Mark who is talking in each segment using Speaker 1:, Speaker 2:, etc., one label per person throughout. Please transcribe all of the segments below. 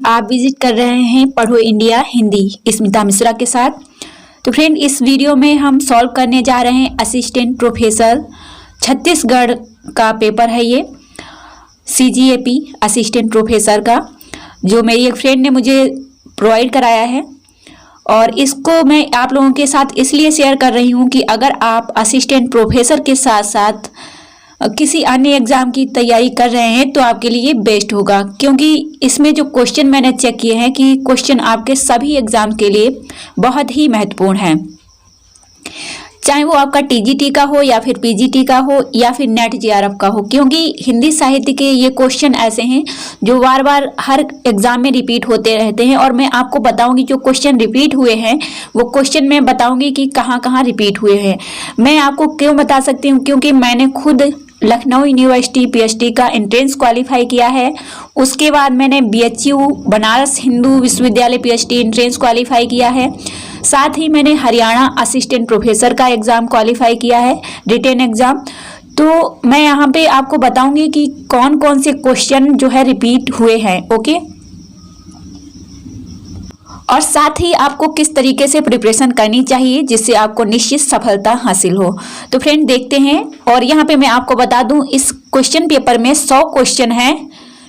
Speaker 1: आप विजिट कर रहे हैं पढ़ो इंडिया हिंदी स्मिता मिश्रा के साथ। तो फ्रेंड, इस वीडियो में हम सॉल्व करने जा रहे हैं असिस्टेंट प्रोफेसर छत्तीसगढ़ का पेपर है। ये CGAP असिस्टेंट प्रोफेसर का, जो मेरी एक फ्रेंड ने मुझे प्रोवाइड कराया है, और इसको मैं आप लोगों के साथ इसलिए शेयर कर रही हूँ कि अगर आप असिस्टेंट प्रोफेसर के साथ साथ किसी अन्य एग्जाम की तैयारी कर रहे हैं तो आपके लिए बेस्ट होगा, क्योंकि इसमें जो क्वेश्चन मैंने चेक किए हैं कि क्वेश्चन आपके सभी एग्जाम के लिए बहुत ही महत्वपूर्ण है, चाहे वो आपका TGT का हो या फिर PGT का हो या फिर नेट JRF का हो। क्योंकि हिंदी साहित्य के ये क्वेश्चन ऐसे हैं जो बार बार हर एग्जाम में रिपीट होते रहते हैं, और मैं आपको बताऊंगी जो क्वेश्चन रिपीट हुए हैं वो क्वेश्चन मैं बताऊंगी कि कहाँ कहाँ रिपीट हुए हैं। मैं आपको क्यों बता सकती हूँ, क्योंकि मैंने खुद लखनऊ यूनिवर्सिटी PhD का एंट्रेंस क्वालिफाई किया है। उसके बाद मैंने BHU बनारस हिंदू विश्वविद्यालय PhD एंट्रेंस क्वालिफाई किया है। साथ ही मैंने हरियाणा असिस्टेंट प्रोफेसर का एग्ज़ाम क्वालिफाई किया है, रिटेन एग्ज़ाम। तो मैं यहाँ पे आपको बताऊंगी कि कौन कौन से क्वेश्चन जो है रिपीट हुए हैं, ओके। और साथ ही आपको किस तरीके से प्रिपरेशन करनी चाहिए जिससे आपको निश्चित सफलता हासिल हो। तो फ्रेंड देखते हैं, और यहाँ पे मैं आपको बता दूं इस क्वेश्चन पेपर में 100 क्वेश्चन हैं,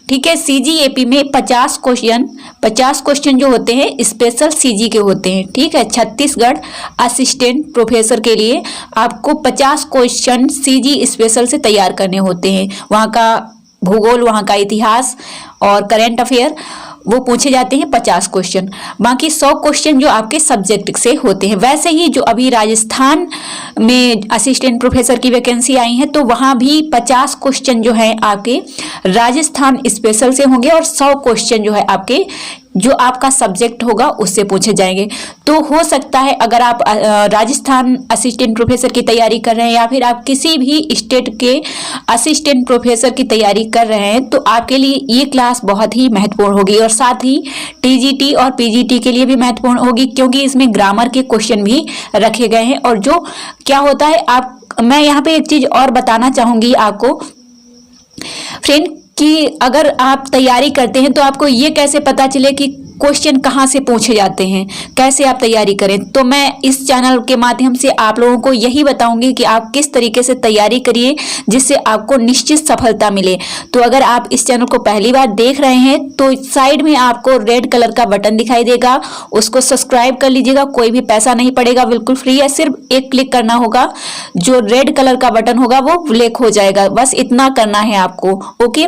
Speaker 1: ठीक है। CGAP में 50 क्वेश्चन जो होते हैं स्पेशल CG के होते हैं, ठीक है। छत्तीसगढ़ असिस्टेंट प्रोफेसर के लिए आपको 50 क्वेश्चन CG स्पेशल से तैयार करने होते हैं। वहाँ का भूगोल, वहाँ का इतिहास और करंट अफेयर वो पूछे जाते हैं 50 क्वेश्चन। बाकी 100 क्वेश्चन जो आपके सब्जेक्ट से होते हैं। वैसे ही जो अभी राजस्थान में असिस्टेंट प्रोफेसर की वैकेंसी आई है तो वहाँ भी 50 क्वेश्चन जो है आपके राजस्थान स्पेशल से होंगे, और 100 क्वेश्चन जो है आपके जो आपका सब्जेक्ट होगा उससे पूछे जाएंगे। तो हो सकता है अगर आप राजस्थान असिस्टेंट प्रोफेसर की तैयारी कर रहे हैं या फिर आप किसी भी स्टेट के असिस्टेंट प्रोफेसर की तैयारी कर रहे हैं तो आपके लिए ये क्लास बहुत ही महत्वपूर्ण होगी, और साथ ही TGT और PGT के लिए भी महत्वपूर्ण होगी, क्योंकि इसमें ग्रामर के क्वेश्चन भी रखे गए हैं। और जो क्या होता है, मैं यहाँ पे एक चीज और बताना चाहूंगी आपको फ्रेंड, कि अगर आप तैयारी करते हैं तो आपको ये कैसे पता चले कि क्वेश्चन कहाँ से पूछे जाते हैं, कैसे आप तैयारी करें। तो मैं इस चैनल के माध्यम से आप लोगों को यही बताऊंगी कि आप किस तरीके से तैयारी करिए जिससे आपको निश्चित सफलता मिले। तो अगर आप इस चैनल को पहली बार देख रहे हैं तो साइड में आपको रेड कलर का बटन दिखाई देगा, उसको सब्सक्राइब कर लीजिएगा। कोई भी पैसा नहीं पड़ेगा, बिल्कुल फ्री है। सिर्फ एक क्लिक करना होगा, जो रेड कलर का बटन होगा वो ब्लैक हो जाएगा, बस इतना करना है आपको, ओके।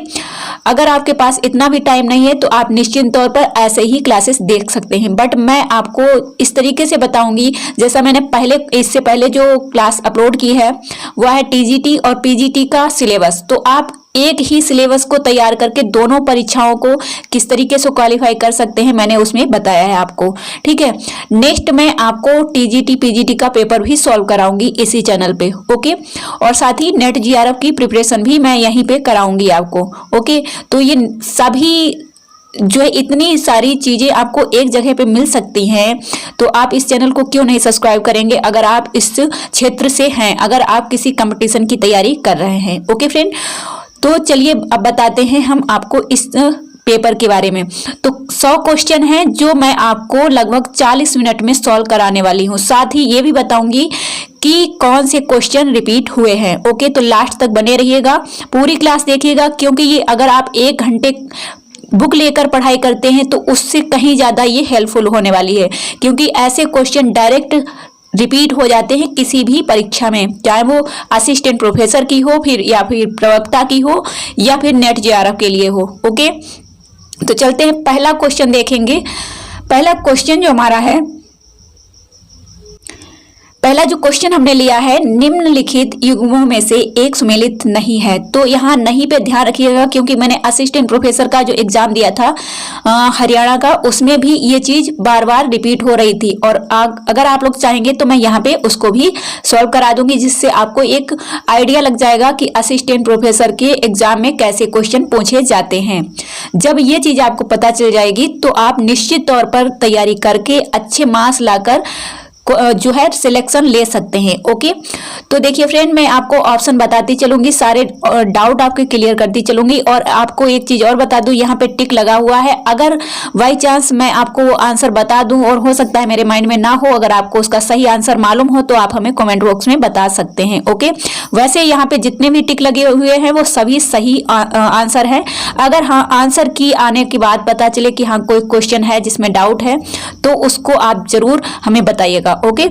Speaker 1: अगर आपके पास इतना भी टाइम नहीं है तो आप निश्चित तौर पर ऐसे ही क्लासेस देख सकते हैं, बट मैं आपको इस तरीके से बताऊंगी जैसा मैंने इससे पहले जो क्लास अपलोड की है वह है TGT और PGT का सिलेबस। तो आप एक ही सिलेबस को तैयार करके दोनों परीक्षाओं को किस तरीके से क्वालिफाई कर सकते हैं मैंने उसमें बताया है आपको, ठीक है। नेक्स्ट मैं आपको TGT PGT का पेपर भी सॉल्व कराऊंगी इसी चैनल पे, ओके। और साथ ही नेट JRF की प्रिपरेशन भी मैं यहीं पे कराऊंगी आपको, ओके। तो ये सभी जो है इतनी सारी चीजें आपको एक जगह पे मिल सकती हैं, तो आप इस चैनल को क्यों नहीं सब्सक्राइब करेंगे अगर आप इस क्षेत्र से हैं, अगर आप किसी कंपटीशन की तैयारी कर रहे हैं, ओके फ्रेंड। तो चलिए अब बताते हैं हम आपको इस पेपर के बारे में। तो 100 क्वेश्चन हैं जो मैं आपको लगभग 40 मिनट में सॉल्व कराने वाली हूँ। साथ ही ये भी बताऊंगी कि कौन से क्वेश्चन रिपीट हुए हैं, ओके। तो लास्ट तक बने रहिएगा, पूरी क्लास देखिएगा, क्योंकि ये अगर आप 1 घंटे बुक लेकर पढ़ाई करते हैं तो उससे कहीं ज्यादा ये हेल्पफुल होने वाली है, क्योंकि ऐसे क्वेश्चन डायरेक्ट रिपीट हो जाते हैं किसी भी परीक्षा में, चाहे वो असिस्टेंट प्रोफेसर की हो फिर या फिर प्रवक्ता की हो या फिर नेट JRF के लिए हो, ओके। तो चलते हैं, पहला क्वेश्चन देखेंगे। पहला क्वेश्चन जो हमारा है, पहला जो क्वेश्चन हमने लिया है, निम्नलिखित युग्मों में से एक सुमेलित नहीं है। तो यहाँ नहीं पे ध्यान रखिएगा, क्योंकि मैंने असिस्टेंट प्रोफेसर का जो एग्जाम दिया था हरियाणा का, उसमें भी ये चीज बार बार रिपीट हो रही थी, और अगर आप लोग चाहेंगे तो मैं यहाँ पे उसको भी सॉल्व करा दूंगी, जिससे आपको एक आइडिया लग जाएगा कि असिस्टेंट प्रोफेसर के एग्जाम में कैसे क्वेश्चन पूछे जाते हैं। जब ये चीज आपको पता चल जाएगी तो आप निश्चित तौर पर तैयारी करके अच्छे मार्क्स लाकर जो है सिलेक्शन ले सकते हैं। ओके, तो देखिए फ्रेंड, मैं आपको ऑप्शन बताती चलूंगी, सारे डाउट आपके क्लियर करती चलूंगी। और आपको एक चीज और बता दूं, यहाँ पे टिक लगा हुआ है, अगर बाई चांस मैं आपको वो आंसर बता दूं और हो सकता है मेरे माइंड में ना हो, अगर आपको उसका सही आंसर मालूम हो तो आप हमें कमेंट बॉक्स में बता सकते हैं। ओके, वैसे यहाँ पे जितने भी टिक लगे हुए हैं वो सभी सही आंसर है। अगर हाँ आंसर की आने के बाद पता चले कि हाँ कोई क्वेश्चन है जिसमें डाउट है तो उसको आप जरूर हमें बताइएगा। ओके,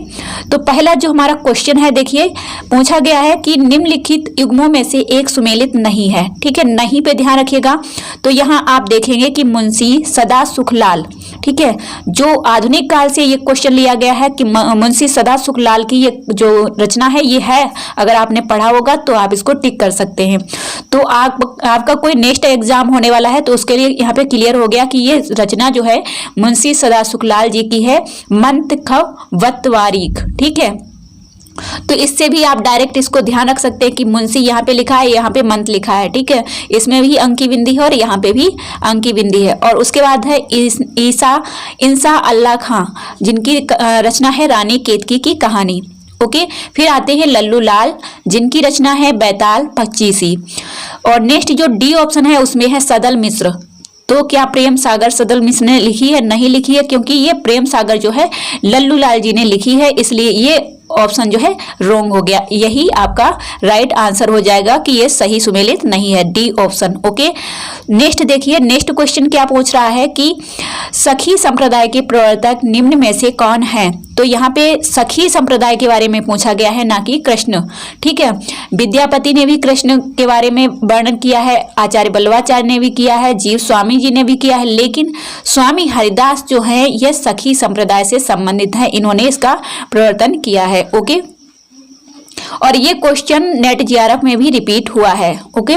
Speaker 1: तो पहला जो हमारा क्वेश्चन है, देखिए पूछा गया है कि निम्नलिखित युग्मों में से एक सुमेलित नहीं है। ठीक है, नहीं पे ध्यान रखिएगा। तो यहाँ आप देखेंगे कि मुंशी सदा सुखलाल, ठीक है, जो आधुनिक काल से ये क्वेश्चन लिया गया है कि मुंशी सदा सुखलाल की ये जो रचना है ये है, अगर आपने पढ़ा होगा तो आप इसको टिक कर सकते हैं। तो आपका कोई नेक्स्ट एग्जाम होने वाला है तो उसके लिए यहाँ पे क्लियर हो गया कि ये रचना जो है मुंशी सदा सुखलाल जी की है, मंतखवतवारीख। ठीक है, तो इससे भी आप डायरेक्ट इसको ध्यान रख सकते हैं कि मुंशी यहाँ पे लिखा है, यहाँ पे मंत लिखा है। ठीक है, इसमें भी अंक की बिंदी है और यहाँ पे भी अंक की बिंदी है। और उसके बाद है इंसा अल्लाह खां, जिनकी रचना है रानी केतकी की कहानी। ओके, फिर आते हैं लल्लू लाल, जिनकी रचना है बैताल पच्चीसी। और नेक्स्ट जो डी ऑप्शन है उसमें है सदल मिश्र। तो क्या प्रेम सागर सदल मिश्र ने लिखी है? नहीं लिखी है, क्योंकि ये प्रेम सागर जो है लल्लू लाल जी ने लिखी है, इसलिए ये ऑप्शन जो है रॉन्ग हो गया। यही आपका राइट आंसर हो जाएगा कि ये सही सुमेलित नहीं है, डी ऑप्शन। ओके, नेक्स्ट देखिए, नेक्स्ट क्वेश्चन क्या पूछ रहा है कि सखी संप्रदाय के प्रवर्तक निम्न में से कौन है? तो यहाँ पे सखी संप्रदाय के बारे में पूछा गया है, ना कि कृष्ण। ठीक है, विद्यापति ने भी कृष्ण के बारे में वर्णन किया है, आचार्य बल्लवाचार्य ने भी किया है, जीव स्वामी जी ने भी किया है, लेकिन स्वामी हरिदास जो है यह सखी संप्रदाय से संबंधित है, इन्होंने इसका प्रवर्तन किया है। ओके, और ये क्वेश्चन नेट जीआरएफ में भी रिपीट हुआ है। ओके,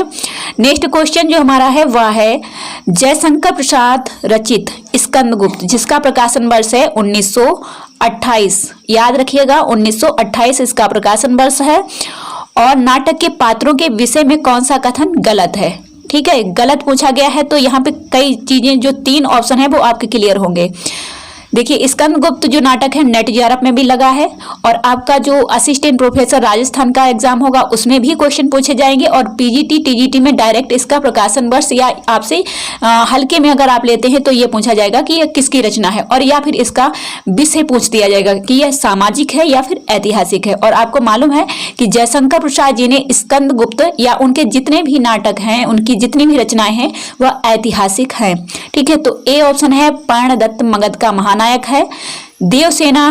Speaker 1: नेक्स्ट क्वेश्चन जो हमारा है वह है जयशंकर प्रसाद रचित स्कंदगुप्त, जिसका प्रकाशन वर्ष है 1928। याद रखिएगा 1928 इसका प्रकाशन वर्ष है। और नाटक के पात्रों के विषय में कौन सा कथन गलत है? ठीक है, गलत पूछा गया है, तो यहाँ पे कई चीजें जो 3 ऑप्शन है वो आपके क्लियर होंगे। देखिए, स्कंदगुप्त जो नाटक है नेट जीआरएफ में भी लगा है, और आपका जो असिस्टेंट प्रोफेसर राजस्थान का एग्जाम होगा उसमें भी क्वेश्चन पूछे जाएंगे, और पीजीटी टीजीटी में डायरेक्ट इसका प्रकाशन वर्ष या आपसे हल्के में अगर आप लेते हैं तो ये पूछा जाएगा कि यह किसकी रचना है, और या फिर इसका विषय पूछ दिया जाएगा कि यह सामाजिक है या फिर ऐतिहासिक है। और आपको मालूम है कि जयशंकर प्रसाद जी ने स्कंदगुप्त या उनके जितने भी नाटक हैं, उनकी जितनी भी रचनाएं हैं वह ऐतिहासिक हैं। ठीक है, तो ए ऑप्शन है पर्णदत्त मगध का महानायक है, देवसेना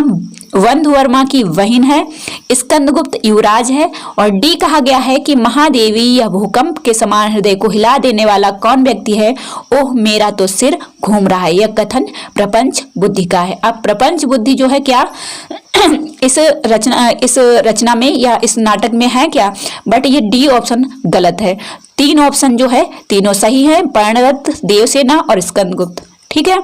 Speaker 1: वंध वर्मा की बहन है, स्कंदगुप्त युवराज है, और डी कहा गया है कि महादेवी या भूकंप के समान हृदय को हिला देने वाला कौन व्यक्ति है? ओह मेरा तो सिर घूम रहा है। यह कथन प्रपंच बुद्धि का है। अब प्रपंच बुद्धि जो है क्या इस रचना में या इस नाटक में है क्या? बट ये डी ऑप्शन गलत है। 3 ऑप्शन जो है तीनों सही है, पर्णदत्त, देवसेना और स्कंदगुप्त। ठीक है,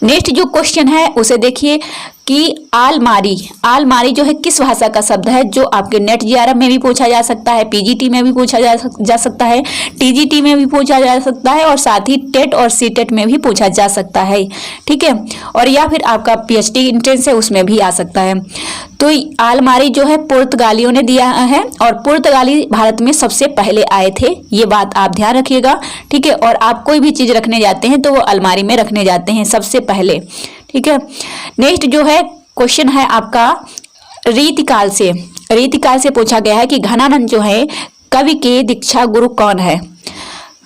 Speaker 1: नेक्स्ट जो क्वेश्चन है उसे देखिए कि आलमारी जो है किस भाषा का शब्द है, जो आपके नेट जीआरएफ में भी पूछा जा सकता है, पीजीटी में भी पूछा जा सकता है, टीजीटी में भी पूछा जा सकता है, और साथ ही टेट और सीटेट में भी पूछा जा सकता है। ठीक है, और या फिर आपका पीएचडी एंट्रेंस है उसमें भी आ सकता है। तो आलमारी जो है पुर्तगालियों ने दिया है, और पुर्तगाली भारत में सबसे पहले आए थे, ये बात आप ध्यान रखिएगा। ठीक है, और आप कोई भी चीज रखने जाते हैं तो वो अलमारी में रखने जाते हैं सबसे पहले। ठीक है, नेक्स्ट जो है क्वेश्चन है आपका रीतिकाल से पूछा गया है कि घनानंद जो है कवि के दीक्षा गुरु कौन है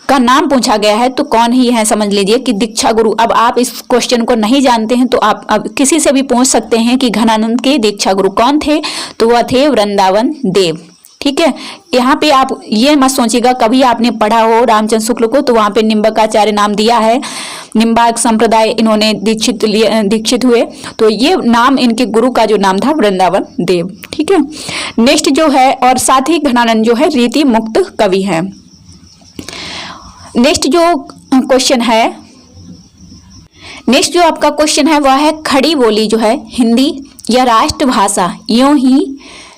Speaker 1: का नाम पूछा गया है, तो कौन ही है समझ लीजिए कि दीक्षा गुरु। अब आप इस क्वेश्चन को नहीं जानते हैं तो आप अब किसी से भी पूछ सकते हैं कि घनानंद के दीक्षा गुरु कौन थे, तो वह थे वृंदावन देव। ठीक है, यहाँ पे आप ये मत सोचिएगा कभी आपने पढ़ा हो रामचंद्र शुक्ल को तो वहां पे निम्बकाचार्य नाम दिया है, निम्बार्क संप्रदाय इन्होंने दीक्षित हुए, तो ये नाम इनके गुरु का जो नाम था वृंदावन देव। ठीक है, नेक्स्ट जो है, और साथ ही घनानंद जो है रीति मुक्त कवि है। नेक्स्ट जो आपका क्वेश्चन है वह है खड़ी बोली जो है हिंदी या राष्ट्रभाषा यूं ही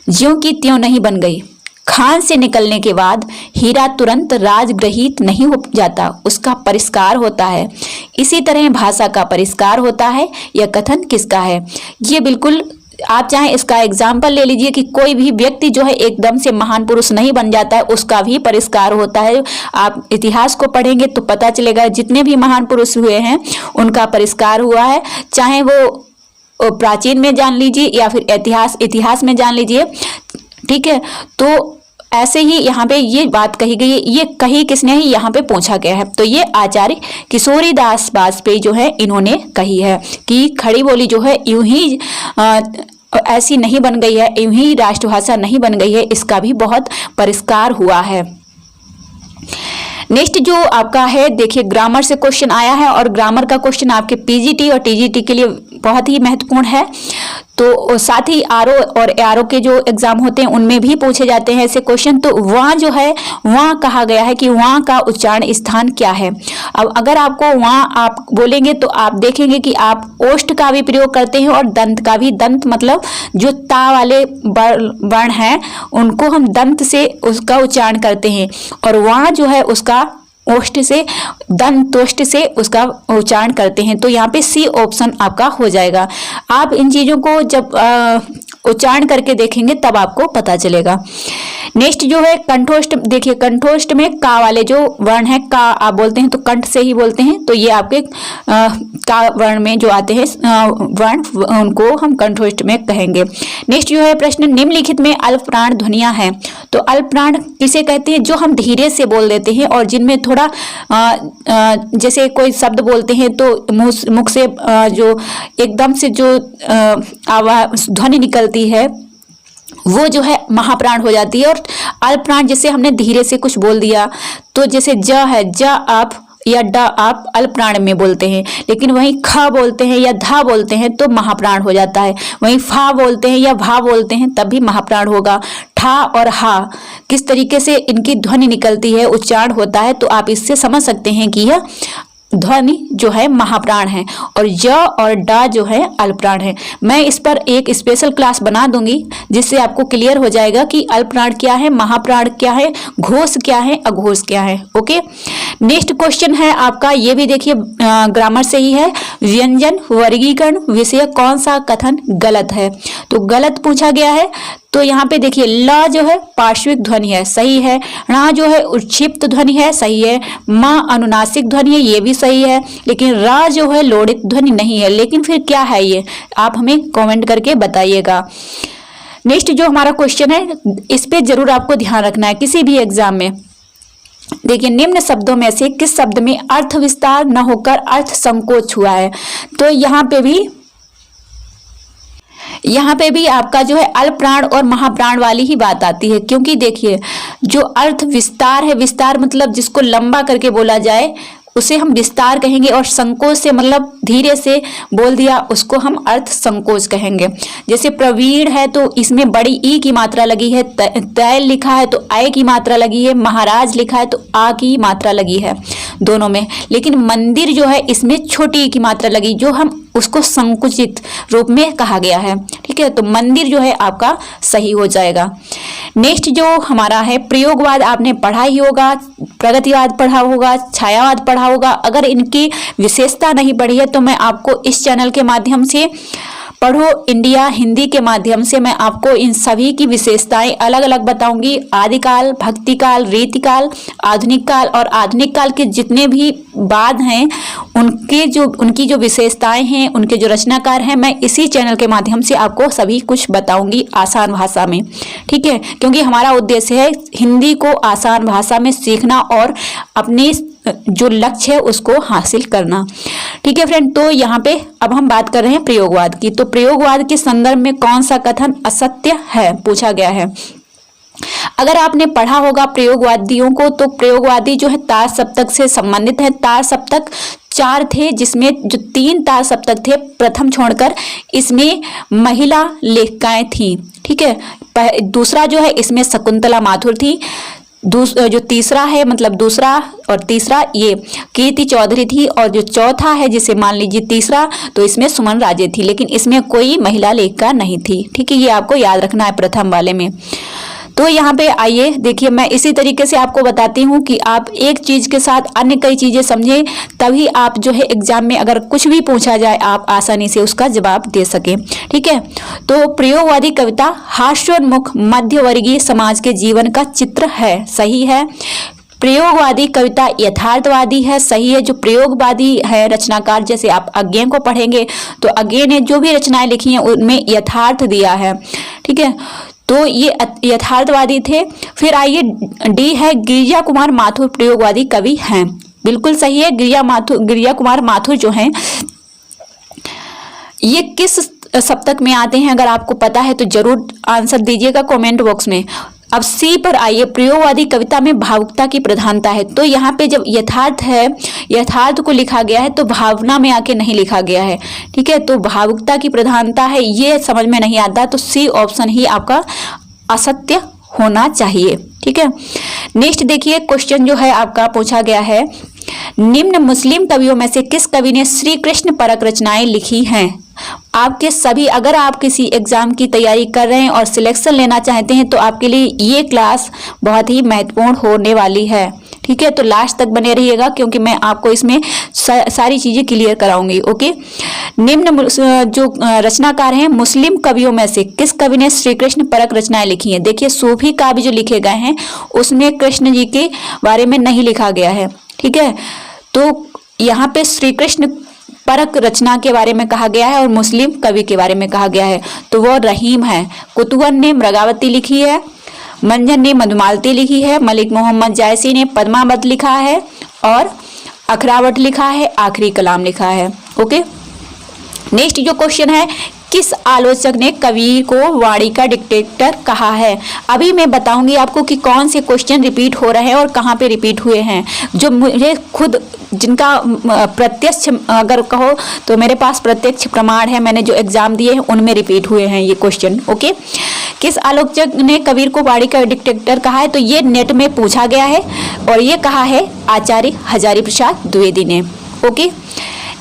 Speaker 1: ज्यों की त्यों नहीं बन गई। खान से निकलने के बाद हीरा तुरंत राजगृहित नहीं हो जाता, उसका परिष्कार होता है। इसी तरह भाषा का परिष्कार होता है। यह कथन किसका है? ये बिल्कुल आप चाहें इसका एग्जाम्पल ले लीजिए कि कोई भी व्यक्ति जो है एकदम से महान पुरुष नहीं बन जाता है, उसका भी परिष्कार होता है। आप इतिहास को पढ़ेंगे तो पता चलेगा जितने भी महान पुरुष हुए हैं उनका परिष्कार हुआ है, चाहे वो प्राचीन में जान लीजिए या फिर इतिहास में जान लीजिए। ठीक है, तो ऐसे ही यहाँ पे ये बात कही गई है। ये कही किसने है? यहाँ पे पूछा गया है। तो ये आचार्य किशोरीदास वाजपेयी जो है इन्होंने कही है कि खड़ी बोली जो है यूं ही ऐसी नहीं बन गई है, यूं ही राष्ट्रभाषा नहीं बन गई है, इसका भी बहुत परिष्कार हुआ है। नेक्स्ट जो आपका है, देखिए ग्रामर से क्वेश्चन आया है और ग्रामर का क्वेश्चन आपके पीजीटी और टीजीटी के लिए बहुत ही महत्वपूर्ण है। तो साथ ही आरओ और एआरओ के जो एग्जाम होते हैं उनमें भी पूछे जाते हैं ऐसे क्वेश्चन। तो वहाँ जो है, वहाँ कहा गया है कि वहाँ का उच्चारण स्थान क्या है। अब अगर आपको वहाँ आप बोलेंगे तो आप देखेंगे कि आप ओष्ठ का भी प्रयोग करते हैं और दंत का भी। दंत मतलब जो ता वाले वर्ण हैं उनको हम दंत से उसका उच्चारण करते हैं, और वहाँ जो है उसका ओष्ठ से, दंतोष्ठ से उसका उच्चारण करते हैं। तो यहाँ पे सी ऑप्शन आपका हो जाएगा। आप इन चीजों को जब उच्चारण करके देखेंगे तब आपको पता चलेगा। नेक्स्ट जो है कंठोष्ठ, देखिए कंठोष्ठ में का वाले जो वर्ण है, का आप बोलते हैं तो कंठ से ही बोलते हैं, तो ये आपके का वर्ण में जो आते हैं वर्ण उनको हम कंठोष्ठ में कहेंगे। नेक्स्ट जो है प्रश्न, निम्नलिखित में अल्पप्राण ध्वनियां हैं। तो अल्पप्राण किसे कहते हैं? जो हम धीरे से बोल देते हैं और जिनमें थोड़ा जैसे कोई शब्द बोलते हैं तो मुख से जो एकदम से जो आवाज ध्वनि निकलती है वो जो है महाप्राण हो जाती है। और अल्पप्राण जैसे हमने धीरे से कुछ बोल दिया, तो जैसे ज है, ज आप या ड आप अल्पप्राण में बोलते हैं, लेकिन वहीं ख बोलते हैं या धा बोलते हैं तो महाप्राण हो जाता है। वहीं फा बोलते हैं या भा बोलते हैं तब भी महाप्राण होगा। ठा और हा किस तरीके से इनकी ध्वनि निकलती है, उच्चारण होता है, तो आप इससे समझ सकते हैं कि यह ध्वनि जो है महाप्राण है और य और डा जो है अल्पप्राण है। मैं इस पर एक स्पेशल क्लास बना दूंगी जिससे आपको क्लियर हो जाएगा कि अल्पप्राण क्या है, महाप्राण क्या है, घोष क्या है, अघोष क्या है। ओके, नेक्स्ट क्वेश्चन है आपका, ये भी देखिए ग्रामर से ही है। व्यंजन वर्गीकरण विषय कौन सा कथन गलत है? तो गलत पूछा गया है। तो यहाँ पे देखिए ल जो है पार्श्विक ध्वनि है, सही है। ण जो है उत्क्षिप्त ध्वनि है, सही है। म अनुनासिक ध्वनि है, ये भी सही है। लेकिन र जो है लोडित ध्वनि नहीं है। लेकिन फिर क्या है ये, आप हमें कमेंट करके बताइएगा। नेक्स्ट जो हमारा क्वेश्चन है, इस पे जरूर आपको ध्यान रखना है किसी भी एग्जाम में। देखिए निम्न शब्दों में से किस शब्द में अर्थ विस्तार न होकर अर्थ संकोच हुआ है? तो यहाँ पे भी आपका जो है अल्पप्राण और महाप्राण वाली ही बात आती है, क्योंकि देखिए जो अर्थ विस्तार है, विस्तार मतलब जिसको लंबा करके बोला जाए उसे हम विस्तार कहेंगे, और संकोच से मतलब धीरे से बोल दिया उसको हम अर्थ संकोच कहेंगे। जैसे प्रवीण है तो इसमें बड़ी ई की मात्रा लगी है, तैल लिखा है तो आय की मात्रा लगी है, महाराज लिखा है तो आ की मात्रा लगी है दोनों में। लेकिन मंदिर जो है इसमें छोटी ई की मात्रा लगी, जो हम उसको संकुचित रूप में कहा गया है। ठीक है, तो मंदिर जो है आपका सही हो जाएगा। नेक्स्ट जो हमारा है प्रयोगवाद, आपने पढ़ा ही होगा, प्रगतिवाद पढ़ा होगा, छायावाद पढ़ा होगा। अगर इनकी विशेषता नहीं पढ़ी है तो मैं आपको इस चैनल के माध्यम से, पढ़ो इंडिया हिंदी के माध्यम से मैं आपको इन सभी की विशेषताएं अलग अलग बताऊंगी। आदिकाल, भक्तिकाल, रीतिकाल, आधुनिक काल और आधुनिक काल के जितने भी बाद हैं उनकी जो विशेषताएं हैं, उनके जो रचनाकार हैं, मैं इसी चैनल के माध्यम से आपको सभी कुछ बताऊंगी आसान भाषा में। ठीक है, क्योंकि हमारा उद्देश्य है हिंदी को आसान भाषा में सीखना और अपने जो लक्ष्य है उसको हासिल करना। ठीक है फ्रेंड, तो यहाँ पे अब हम बात कर रहे हैं प्रयोगवाद की। तो प्रयोगवाद के संदर्भ में कौन सा कथन असत्य है पूछा गया है। अगर आपने पढ़ा होगा प्रयोगवादियों को, तो प्रयोगवादी जो है तार सप्तक से संबंधित है। तार सप्तक 4 थे, जिसमें जो 3 तार सप्तक थे प्रथम छोड़कर इसमें महिला लेखिकाएं थी। ठीक है, दूसरा जो है इसमें शकुंतला माथुर थी। जो तीसरा है, मतलब दूसरा और तीसरा ये कीर्ति चौधरी थी, और जो चौथा है जिसे मान लीजिए तीसरा, तो इसमें सुमन राजे थी। लेकिन इसमें कोई महिला लेखिका नहीं थी। ठीक है, ये आपको याद रखना है प्रथम वाले में। तो यहाँ पे आइए देखिए, मैं इसी तरीके से आपको बताती हूँ कि आप एक चीज के साथ अन्य कई चीजें समझें, तभी आप जो है एग्जाम में अगर कुछ भी पूछा जाए आप आसानी से उसका जवाब दे सकें। ठीक है, तो प्रयोगवादी कविता हास्योन्मुख मध्यवर्गीय समाज के जीवन का चित्र है, सही है। प्रयोगवादी कविता यथार्थवादी है, सही है। जो प्रयोगवादी है रचनाकार, जैसे आप अज्ञे को पढ़ेंगे तो अज्ञे ने जो भी रचनाएं लिखी हैं उनमें यथार्थ दिया है। ठीक है, तो ये यथार्थवादी थे। फिर आइए डी है, गिरिजा कुमार माथुर प्रयोगवादी कवि हैं, बिल्कुल सही है। गिरिजा कुमार माथुर जो हैं ये किस सप्तक में आते हैं, अगर आपको पता है तो जरूर आंसर दीजिएगा कमेंट बॉक्स में। अब सी पर आइए, प्रयोगवादी कविता में भावुकता की प्रधानता है। तो यहाँ पे जब यथार्थ है, यथार्थ को लिखा गया है तो भावना में आके नहीं लिखा गया है। ठीक है, तो भावुकता की प्रधानता है, ये समझ में नहीं आता, तो सी ऑप्शन ही आपका असत्य होना चाहिए। ठीक है, नेक्स्ट देखिए क्वेश्चन जो है आपका पूछा गया है, निम्न मुस्लिम कवियों में से किस कवि ने श्री कृष्ण परक रचनाएं लिखी हैं। आपके सभी, अगर आप किसी एग्जाम की तैयारी कर रहे हैं और सिलेक्शन लेना चाहते हैं तो आपके लिए ये क्लास बहुत ही महत्वपूर्ण होने वाली है। ठीक है, तो लास्ट तक बने रहिएगा क्योंकि मैं आपको इसमें सारी चीजें क्लियर कराऊंगी। ओके, निम्न जो रचनाकार हैं मुस्लिम कवियों में से किस कवि ने श्री कृष्ण परक रचनाएं लिखी हैं। देखिए सूफी काव्य जो लिखे गए हैं उसमें कृष्ण जी के बारे में नहीं लिखा गया है। ठीक है, तो यहाँ पे श्री कृष्ण परक रचना के बारे में कहा गया है और मुस्लिम कवि के बारे में कहा गया है, तो वो रहीम है। कुतुबन ने मृगावती लिखी है, मंजन ने मधुमालती लिखी है, मलिक मोहम्मद जायसी ने पद्मावत लिखा है और अखरावट लिखा है, आखिरी कलाम लिखा है। ओके, नेक्स्ट जो क्वेश्चन है, किस आलोचक ने कवि को वाणी का डिक्टेटर कहा है। अभी मैं बताऊंगी आपको कि कौन से क्वेश्चन रिपीट हो रहे हैं और कहाँ पे रिपीट हुए हैं, जो मुझे खुद जिनका प्रत्यक्ष अगर कहो तो मेरे पास प्रत्यक्ष प्रमाण है, मैंने जो एग्जाम दिए हैं उनमें रिपीट हुए हैं ये क्वेश्चन। ओके, किस आलोचक ने कबीर को वाणी का डिक्टेटर कहा है, तो ये नेट में पूछा गया है और ये कहा है आचार्य हजारी प्रसाद द्विवेदी ने। ओके,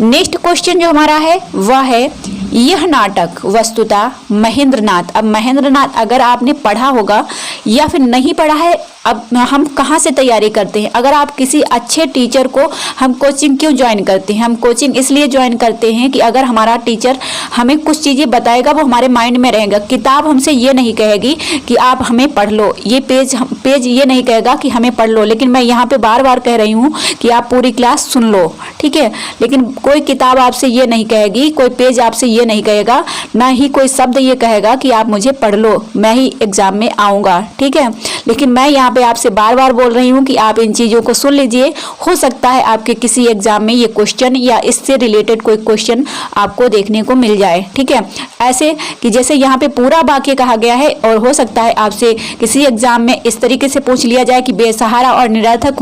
Speaker 1: नेक्स्ट क्वेश्चन जो हमारा है वह है, यह नाटक वस्तुतः महेंद्रनाथ। अब महेंद्रनाथ अगर आपने पढ़ा होगा या फिर नहीं पढ़ा है, अब हम कहाँ से तैयारी करते हैं, अगर आप किसी अच्छे टीचर को, हम कोचिंग क्यों ज्वाइन करते हैं, हम कोचिंग इसलिए ज्वाइन करते हैं कि अगर हमारा टीचर हमें कुछ चीज़ें बताएगा वो हमारे माइंड में रहेगा। किताब हमसे ये नहीं कहेगी कि आप हमें पढ़ लो, ये पेज ये नहीं कहेगा कि हमें पढ़ लो, लेकिन मैं यहाँ पे बार बार कह रही हूँ कि आप पूरी क्लास सुन लो। ठीक है, लेकिन कोई किताब आपसे ये नहीं कहेगी, कोई पेज आपसे ये नहीं कहेगा, ना ही कोई शब्द ये कहेगा कि आप मुझे पढ़ लो, मैं ही एग्जाम में आऊँगा। ठीक है, लेकिन मैं यहाँ पे आपसे बार बार बोल रही हूँ कि आप इन चीज़ों को सुन लीजिए, हो सकता है आपके किसी एग्जाम में ये क्वेश्चन या इससे रिलेटेड कोई क्वेश्चन आपको देखने को मिल जाए। ठीक है, ऐसे कि जैसे यहाँ पे पूरा वाक्य कहा गया है और हो सकता है आपसे किसी एग्जाम में इस तरीके से पूछ लिया जाए कि बेसहारा और निरर्थक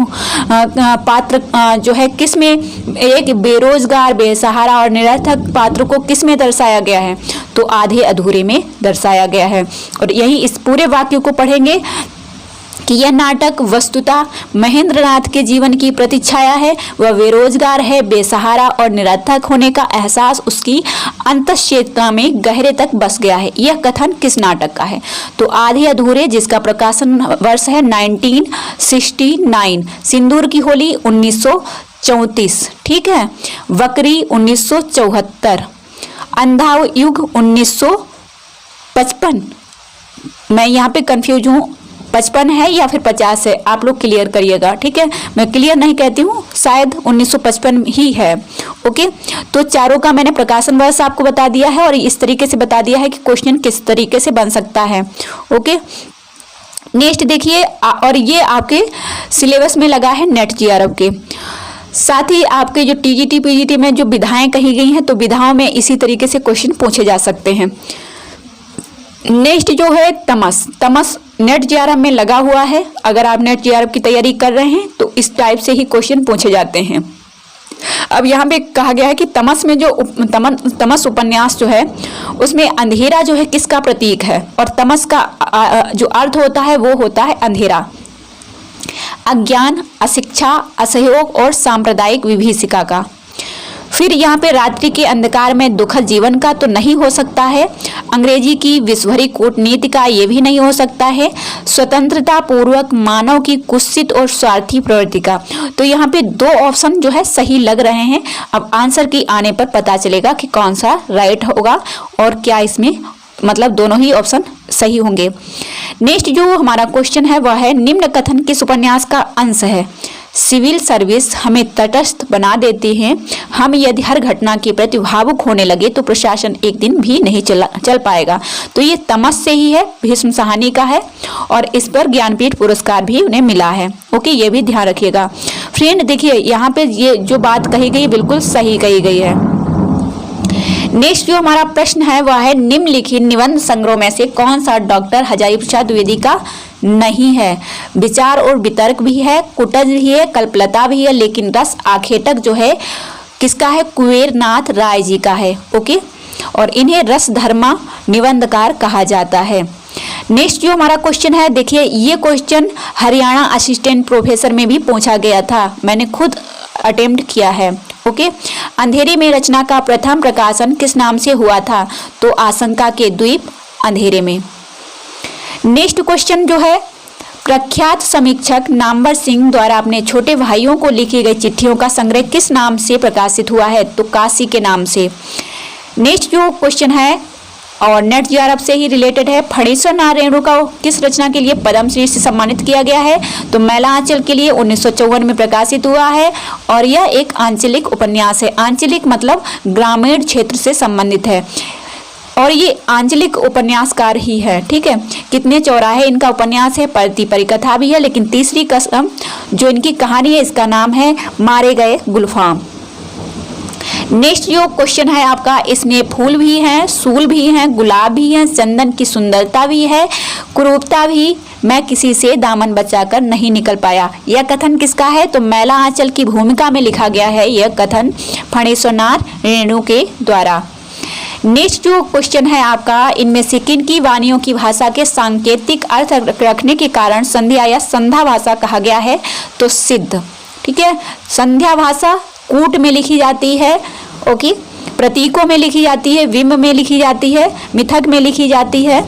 Speaker 1: पात्र जो है किसमें, एक बेरोजगार बेसहारा और निरर्थक पात्र को किसमें दर्शाया गया है, तो आधे अधूरे में दर्शाया गया है। और यही इस पूरे वाक्य को पढ़ेंगे कि यह नाटक वस्तुतः महेंद्रनाथ के जीवन की प्रतिच्छाया है। वह बेरोजगार है, बेसहारा और निरर्थक होने का एहसास उसकी अंतःचेतना में गहरे तक बस गया है। यह कथन किस नाटक का है, तो आधे अधूरे, जिसका प्रकाशन वर्ष है 1969, सिंदूर की होली 1934, ठीक है, वक्री 1974, अंधा युग 1955। मैं यहाँ पे कंफ्यूज हूँ, 55 है या फिर 50 है, आप लोग क्लियर करिएगा। ठीक है, मैं क्लियर नहीं कहती हूँ, शायद 1955 ही है। ओके, तो चारों का मैंने प्रकाशन वर्ष आपको बता दिया है और इस तरीके से बता दिया है कि क्वेश्चन किस तरीके से बन सकता है। ओके, नेक्स्ट देखिए, और ये आपके सिलेबस में लगा है नेट जीआरएफ के साथ ही आपके जो टीजीटी पीजीटी में जो विधाएं कही गई हैं, तो विधाओं में इसी तरीके से क्वेश्चन पूछे जा सकते हैं। नेक्स्ट जो है तमस नेट जीआरएफ में लगा हुआ है। अगर आप नेट जीआरएफ की तैयारी कर रहे हैं तो इस टाइप से ही क्वेश्चन पूछे जाते हैं। अब यहाँ पे कहा गया है कि तमस में जो तमस उपन्यास जो है उसमें अंधेरा जो है किसका प्रतीक है, और तमस का जो अर्थ होता है वो होता है अंधेरा, अज्ञान, अशिक्षा, असहयोग और सांप्रदायिक विभीषिका का। फिर यहाँ पे रात्रि के अंधकार में दुखद जीवन का तो नहीं हो सकता है। अंग्रेजी की विश्वभरी कूटनीति का ये भी नहीं हो सकता है। स्वतंत्रता पूर्वक मानव की कुत्सित और स्वार्थी प्रवृत्ति का। तो यहाँ पे दो ऑप्शन जो है सही लग रहे हैं। अब आंसर की आने पर पता चलेगा कि कौन सा राइट होगा और क्या इसमें मतलब दोनों ही ऑप्शन सही होंगे। नेक्स्ट जो हमारा क्वेश्चन है वह है, निम्न कथन किस उपन्यास का अंश है? सिविल सर्विस हमें तटस्थ बना देती है। हम यदि हर घटना के प्रति भावुक होने लगे तो प्रशासन एक दिन भी नहीं चल पाएगा। तो ये तमस से ही है, भीष्म साहनी का है और इस पर ज्ञानपीठ पुरस्कार भी उन्हें मिला है। ओके, ये भी ध्यान रखिएगा। फ्रेंड देखिए यहाँ पे ये जो बात कही गई बिल्कुल सही कही गई है। नेक्स्ट जो हमारा प्रश्न है वह है, निम्नलिखित निबंध संग्रह में से कौन सा डॉक्टर हजारी प्रसाद द्विवेदी का नहीं है? विचार और वितर्क भी है, कुटज भी है, कल्पलता भी है, लेकिन रस आखेटक जो है किसका है? कुबेरनाथ राय जी का है। ओके, और इन्हें रस धर्मा निबंधकार कहा जाता है। नेक्स्ट जो हमारा क्वेश्चन है, देखिए ये क्वेश्चन हरियाणा असिस्टेंट प्रोफेसर में भी पूछा गया था, मैंने खुद अटेम्प्ट किया है। ओके, अंधेरे में रचना का प्रथम प्रकाशन किस नाम से हुआ था? तो आशंका के द्वीप अंधेरे में। नेक्स्ट क्वेश्चन जो है, प्रख्यात समीक्षक नामवर सिंह द्वारा अपने छोटे भाइयों को लिखी गई चिट्ठियों का संग्रह किस नाम से प्रकाशित हुआ है? तो काशी के नाम से। नेक्स्ट जो क्वेश्चन है और नेट जीआरएफ से ही रिलेटेड है, फणीश्वर नारायण रेणु का किस रचना के लिए पद्मश्री से सम्मानित किया गया है? तो मैला आंचल के लिए 1954 में प्रकाशित हुआ है और यह एक आंचलिक उपन्यास है। आंचलिक मतलब ग्रामीण क्षेत्र से संबंधित है और ये आंचलिक उपन्यासकार ही है। ठीक है, कितने चौराहे इनका उपन्यास है, परती परिकथा भी है, लेकिन तीसरी कसम जो इनकी कहानी है इसका नाम है मारे गए गुलफाम। नेक्स्ट जो क्वेश्चन है आपका, इसमें फूल भी हैं, सूल भी हैं, गुलाब भी हैं, चंदन की सुंदरता भी है, कुरूपता भी, मैं किसी से दामन बचाकर नहीं निकल पाया। यह कथन किसका है? तो मैला आंचल की भूमिका में लिखा गया है यह कथन फणीश्वर नारायण रेणु के द्वारा। नेक्स्ट जो क्वेश्चन है आपका, इनमें से किन की वाणियों की भाषा के सांकेतिक अर्थ रखने के कारण संध्या या संध्या भाषा कहा गया है? तो सिद्ध। ठीक है, संध्या भाषा कूट में लिखी जाती है, ओके, प्रतीकों में लिखी जाती है, विम्ब में लिखी जाती है, मिथक में लिखी जाती है।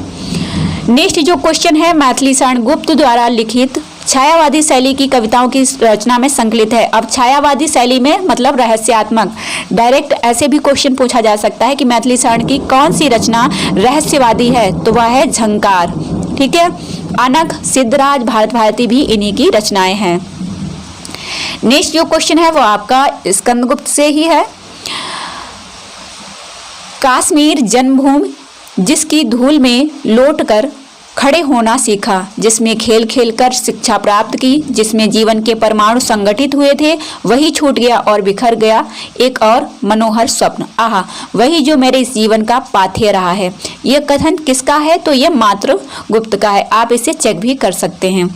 Speaker 1: नेक्स्ट जो क्वेश्चन है, मैथिली शरण गुप्त द्वारा लिखित छायावादी शैली की कविताओं की रचना में संकलित है। अब छायावादी शैली में मतलब रहस्यात्मक, डायरेक्ट ऐसे भी क्वेश्चन पूछा जा सकता है कि मैथिली शरण की कौन सी रचना रहस्यवादी है? तो वह है झंकार। ठीक है, अनघ, सिद्धराज, भारत भारती भी इन्हीं की रचनाएं हैं। नेक्स्ट जो क्वेश्चन है वो आपका स्कंदगुप्त से ही है। कश्मीर जन्मभूमि जिसकी धूल में लौटकर खड़े होना सीखा, जिसमें खेल खेल कर शिक्षा प्राप्त की, जिसमें जीवन के परमाणु संगठित हुए थे, वही छूट गया और बिखर गया एक और मनोहर स्वप्न। आहा, वही जो मेरे इस जीवन का पाथेय रहा है। यह कथन किसका है? तो यह मात्र गुप्त का है, आप इसे चेक भी कर सकते हैं।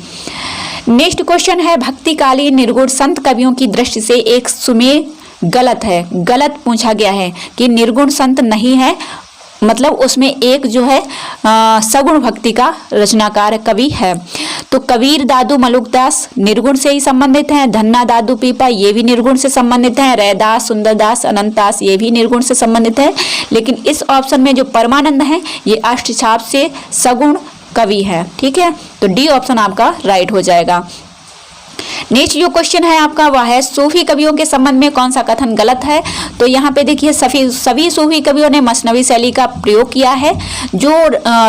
Speaker 1: नेक्स्ट क्वेश्चन है, भक्तिकालीन निर्गुण संत कवियों की दृष्टि से एक सुमेर गलत है। गलत पूछा गया है कि निर्गुण संत नहीं है, मतलब उसमें एक जो है सगुण भक्ति का रचनाकार कवि है। तो कबीर दादू मलुकदास निर्गुण से ही संबंधित हैं, धन्ना दादू पीपा ये भी निर्गुण से संबंधित हैं, रैदास, सुंदरदास, अनंतदास ये भी निर्गुण से संबंधित है। लेकिन इस ऑप्शन में जो परमानंद है ये अष्टछाप से सगुण कवि है। ठीक है, तो डी ऑप्शन आपका राइट हो जाएगा। नेक्स्ट जो क्वेश्चन है आपका वह है, सूफी कवियों के संबंध में कौन सा कथन गलत है? तो यहाँ पे देखिए सभी सूफी कवियों ने मसनवी शैली का प्रयोग किया है। जो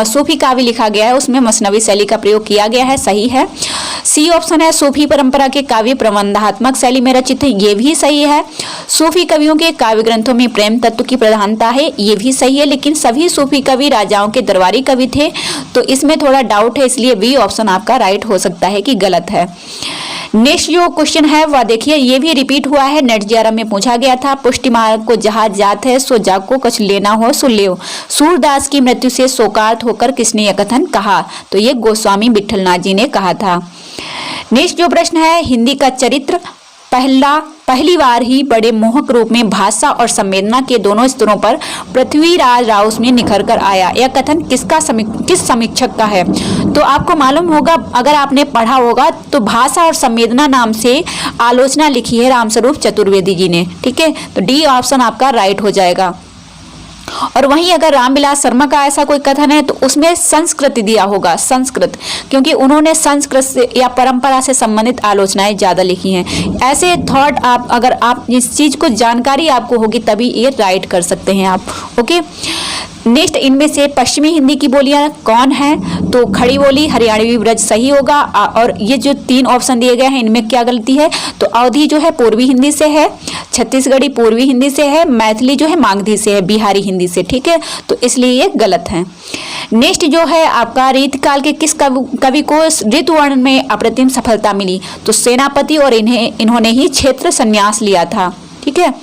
Speaker 1: सूफी काव्य लिखा गया है उसमें मसनवी शैली का प्रयोग किया गया है, सही है। सी ऑप्शन है, सूफी परंपरा के काव्य प्रबंधात्मक शैली में रचित है, ये भी सही है। सूफी कवियों के काव्य ग्रंथों में प्रेम तत्व की प्रधानता है, ये भी सही है। लेकिन सभी सूफी कवि राजाओं के दरबारी कवि थे, तो इसमें थोड़ा डाउट है, इसलिए बी ऑप्शन आपका राइट हो सकता है कि गलत है। नेक्स्ट जो क्वेश्चन है वह देखिए, ये भी रिपीट हुआ है, नेट जीआरएफ में पूछा गया था। पुष्टि मार्ग को जहाज जात है, सो जाग को कुछ लेना हो सो ले। सूरदास की मृत्यु से शोकार्त होकर किसने यह कथन कहा? तो ये गोस्वामी विठलनाथ जी ने कहा था। नेक्स्ट जो प्रश्न है, हिंदी का चरित्र पहली बार ही बड़े मोहक रूप में भाषा और संवेदना के दोनों स्तरों पर पृथ्वीराज राउस में निखर कर आया। यह कथन किस समीक्षक का है? तो आपको मालूम होगा, अगर आपने पढ़ा होगा, तो भाषा और संवेदना नाम से आलोचना लिखी है रामस्वरूप चतुर्वेदी जी ने। ठीक है, तो डी ऑप्शन आपका राइट हो जाएगा। और वहीं अगर रामविलास शर्मा का ऐसा कोई कथन है तो उसमें संस्कृत दिया होगा, संस्कृत, क्योंकि उन्होंने संस्कृत से या परंपरा से संबंधित आलोचनाएं ज्यादा लिखी हैं। ऐसे थॉट अगर आप इस चीज को जानकारी आपको होगी तभी ये राइट कर सकते हैं आप। ओके, नेक्स्ट, इनमें से पश्चिमी हिंदी की बोलियां कौन हैं? तो खड़ी बोली, हरियाणवी ब्रज सही होगा। और ये जो 3 ऑप्शन दिए गए हैं इनमें क्या गलती है? तो अवधी जो है पूर्वी हिंदी से है, छत्तीसगढ़ी पूर्वी हिंदी से है, मैथिली जो है मागधी से है, बिहारी हिंदी से। ठीक है, तो इसलिए ये गलत है। नेक्स्ट जो है आपका, रीतकाल के किस कवि को ऋतुवर्ण में अप्रतिम सफलता मिली? तो सेनापति, और इन्होंने ही क्षेत्र संन्यास लिया था। ठीक है,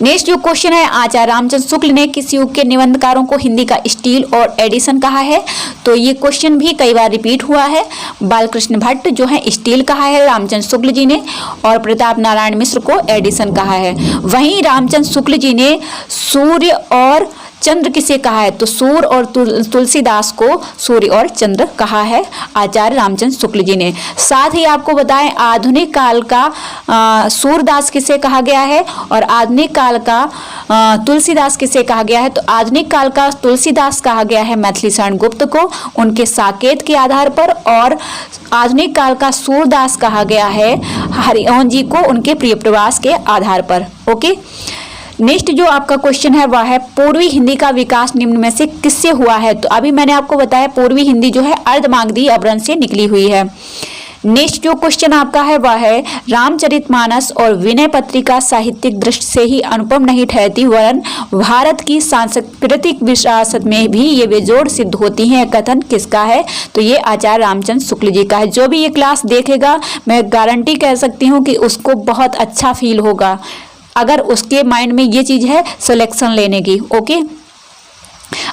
Speaker 1: नेक्स्ट जो क्वेश्चन है, आचार्य रामचंद्र शुक्ल ने किस युग के निबंधकारों को हिंदी का स्टील और एडिशन कहा है? तो ये क्वेश्चन भी कई बार रिपीट हुआ है। बालकृष्ण भट्ट जो है स्टील कहा है रामचंद्र शुक्ल जी ने, और प्रताप नारायण मिश्र को एडिशन कहा है। वहीं रामचंद्र शुक्ल जी ने सूर्य और चंद्र किसे कहा है? तो सूर्य और तुलसीदास को सूर्य और चंद्र कहा है आचार्य रामचंद्र शुक्ल जी ने। साथ ही आपको बताएं, आधुनिक काल का सूरदास किसे कहा गया है और आधुनिक काल का तुलसीदास किसे कहा गया है? तो आधुनिक काल का तुलसीदास कहा गया है मैथिली शरण गुप्त को, उनके साकेत के आधार पर, और आधुनिक काल का सूरदास कहा गया है हरिओं जी को, उनके प्रिय प्रवास के आधार पर। ओके, नेक्स्ट जो आपका क्वेश्चन है वह है, पूर्वी हिंदी का विकास निम्न में से किससे हुआ है? तो अभी मैंने आपको बताया पूर्वी हिंदी जो है अर्धमागधी अपभ्रंश से निकली हुई है। नेक्स्ट जो क्वेश्चन आपका है वह है, रामचरितमानस और विनय पत्रिका साहित्यिक दृष्टि से ही अनुपम नहीं ठहरती, वरन भारत की सांस्कृतिक विरासत में भी ये बेजोड़ सिद्ध होती हैं। कथन किसका है? तो ये आचार्य रामचंद्र शुक्ल जी का है। जो भी ये क्लास देखेगा, मैं गारंटी कह सकती हूँ कि उसको बहुत अच्छा फील होगा, अगर उसके माइंड में ये चीज है सिलेक्शन लेने की। ओके,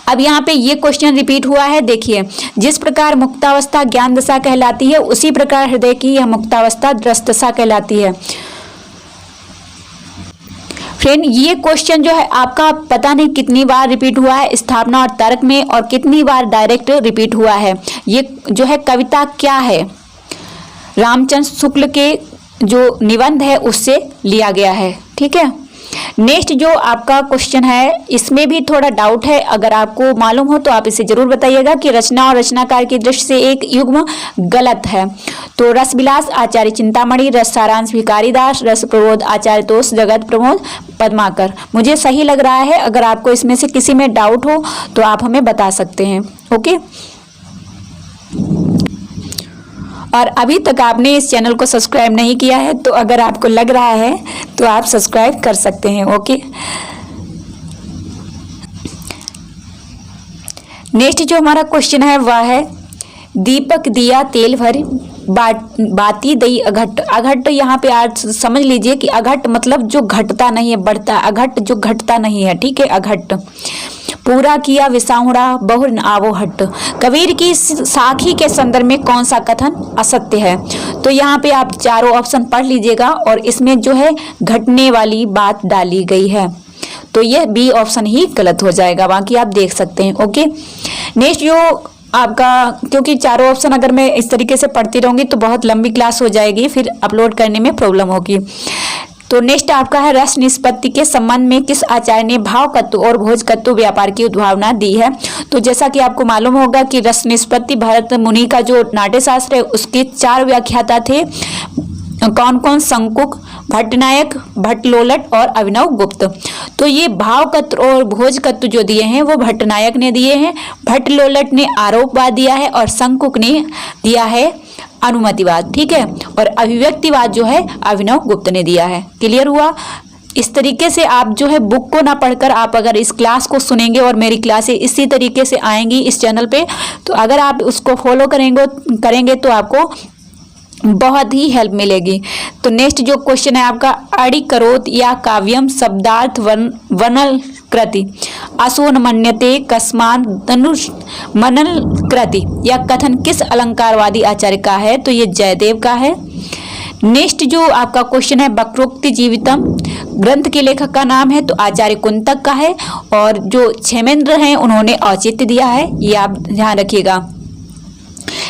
Speaker 1: अब यहाँ पे ये क्वेश्चन रिपीट हुआ है, देखिए, जिस प्रकार मुक्तावस्था ज्ञान दशा कहलाती है उसी प्रकार हृदय की यह मुक्तावस्था दृष्ट दशा कहलाती है। फ्रेंड, ये क्वेश्चन जो है आपका पता नहीं कितनी बार रिपीट हुआ है स्थापना और तर्क में, और कितनी बार डायरेक्ट रिपीट हुआ है। ये जो है कविता क्या है? रामचंद्र शुक्ल के जो निबंध है उससे लिया गया है। ठीक है, नेक्स्ट जो आपका क्वेश्चन है इसमें भी थोड़ा डाउट है, अगर आपको मालूम हो तो आप इसे जरूर बताइएगा कि रचना और रचनाकार की दृष्टि से एक युग्म गलत है। तो रस विलास आचार्य चिंतामणि, रस सारांश भिखारी दास, रस प्रबोध आचार्य तोष जगत प्रमोद पद्माकर। मुझे सही लग रहा है, अगर आपको इसमें से किसी में डाउट हो तो आप हमें बता सकते हैं। ओके, और अभी तक आपने इस चैनल को सब्सक्राइब नहीं किया है तो अगर आपको लग रहा है तो आप सब्सक्राइब कर सकते हैं। ओके, नेक्स्ट जो हमारा क्वेश्चन है वह है, दीपक दिया तेल भर बाती दई अघट। अघट यहाँ पे आज समझ लीजिए कि अघट मतलब जो घटता नहीं है, बढ़ता, अघट जो घटता नहीं है। ठीक है, अघट। पूरा किया विसाहुड़ा बहुर आवो हट। कबीर की साखी के संदर्भ में कौन सा कथन असत्य है? तो यहाँ पे आप चारों ऑप्शन पढ़ लीजिएगा और इसमें जो है घटने वाली बात डाली गई है, तो यह बी ऑप्शन ही गलत हो जाएगा, बाकी आप देख सकते हैं। ओके, नेक्स्ट जो आपका, क्योंकि चारों ऑप्शन अगर मैं इस तरीके से पढ़ती रहूंगी तो बहुत लंबी क्लास हो जाएगी, फिर अपलोड करने में प्रॉब्लम होगी। तो नेक्स्ट आपका है, रस निष्पत्ति के संबंध में किस आचार्य ने भावकत्व और भोजकत्व व्यापार की उद्भावना दी है? तो जैसा कि आपको मालूम होगा कि रस निष्पत्ति भरत मुनि का जो नाट्यशास्त्र है उसके 4 व्याख्याता थे। कौन कौन? शंकुक, भट्टनायक, भट्टलोलट और अभिनव गुप्त। तो ये भावकत्व और भोजकत्व जो दिए हैं वो भट्टनायक ने दिए हैं, भट्टलोलट ने आरोपवाद दिया है और शंकुक ने दिया है अनुमतिवाद। ठीक है, और अभिव्यक्तिवाद जो है अभिनव गुप्त ने दिया है। क्लियर हुआ? इस तरीके से आप जो है बुक को ना पढ़कर आप अगर इस क्लास को सुनेंगे और मेरी क्लासें इसी तरीके से आएंगी इस चैनल पे, तो अगर आप उसको फॉलो करेंगे तो आपको बहुत ही हेल्प मिलेगी। तो नेक्स्ट जो क्वेश्चन है आपका, अड़ि करोत या काव्यम शब्दार्थ वनल कृति असोन मन्यते कस्मान धनुष मनल कृति, यह कथन किस अलंकारवादी आचार्य का है? तो ये जयदेव का है। नेक्स्ट जो आपका क्वेश्चन है, वक्रोक्ति जीवितम ग्रंथ के लेखक का नाम है तो आचार्य कुंतक का है, और जो क्षेमेंद्र हैं उन्होंने औचित्य दिया है, ये आप ध्यान रखिएगा।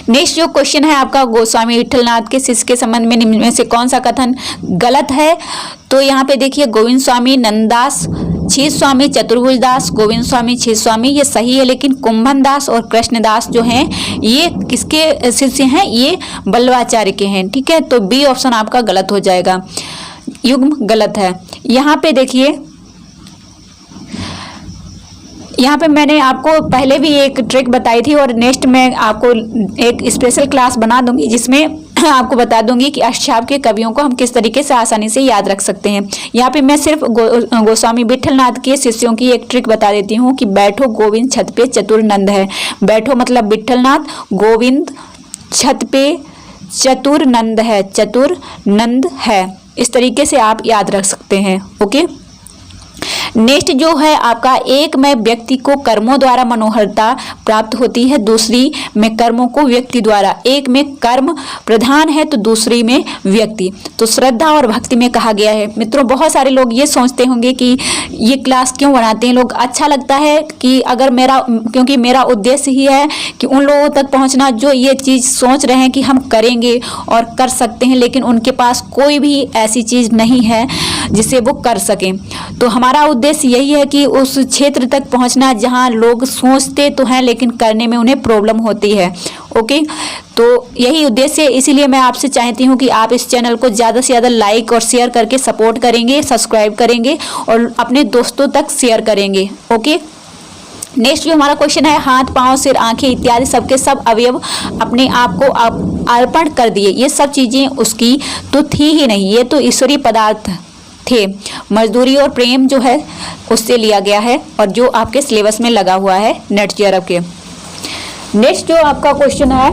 Speaker 1: नेक्स्ट जो क्वेश्चन है आपका, गोस्वामी विठलनाथ के शिष्य के संबंध में निम्न में से कौन सा कथन गलत है? तो यहाँ पे देखिए, गोविंद स्वामी नंददास, छीस स्वामी चतुर्भुज दास, गोविंद स्वामी छीस स्वामी, ये सही है, लेकिन कुंभन दास और कृष्णदास जो हैं ये किसके शिष्य हैं? ये बल्लवाचार्य के हैं। ठीक है, तो बी ऑप्शन आपका गलत हो जाएगा, युग्म गलत है। यहाँ पे देखिए, यहाँ पे मैंने आपको पहले भी एक ट्रिक बताई थी, और नेक्स्ट मैं आपको एक स्पेशल क्लास बना दूंगी जिसमें आपको बता दूंगी कि अष्टछाप के कवियों को हम किस तरीके से आसानी से याद रख सकते हैं। यहाँ पे मैं सिर्फ गोस्वामी विठलनाथ के शिष्यों की एक ट्रिक बता देती हूँ कि बैठो गोविंद छत पे चतुर नंद है। बैठो मतलब विठलनाथ, गोविंद छत पे चतुर नंद है, चतुर नंद है। इस तरीके से आप याद रख सकते हैं। ओके, नेक्स्ट जो है आपका, एक में व्यक्ति को कर्मों द्वारा मनोहरता प्राप्त होती है, दूसरी में कर्मों को व्यक्ति द्वारा। एक में कर्म प्रधान है तो दूसरी में व्यक्ति। तो श्रद्धा और भक्ति में कहा गया है। मित्रों, बहुत सारे लोग ये सोचते होंगे कि ये क्लास क्यों बनाते हैं लोग। अच्छा लगता है कि अगर क्योंकि मेरा उद्देश्य ही है कि उन लोगों तक पहुँचना जो ये चीज़ सोच रहे हैं कि हम करेंगे और कर सकते हैं, लेकिन उनके पास कोई भी ऐसी चीज़ नहीं है जिसे वो कर सकें। तो हमारा उद्देश्य यही है कि उस क्षेत्र तक पहुंचना जहां लोग सोचते तो हैं लेकिन करने में उन्हें प्रॉब्लम होती है। ओके, तो यही उद्देश्य है, इसीलिए मैं आपसे चाहती हूं कि आप इस चैनल को ज़्यादा से ज़्यादा लाइक और शेयर करके सपोर्ट करेंगे, सब्सक्राइब करेंगे और अपने दोस्तों तक शेयर करेंगे। ओके, नेक्स्ट जो हमारा क्वेश्चन है, हाथ पांव सिर आंखें इत्यादि सबके सब अवयव अपने आप को अर्पण कर दिए। ये सब चीज़ें उसकी तो थी ही नहीं, ये तो ईश्वरीय पदार्थ थे। मजदूरी और प्रेम जो है उससे लिया गया है और जो आपके सिलेबस में लगा हुआ है नेट जेआरएफ के। नेक्स्ट जो आपका क्वेश्चन है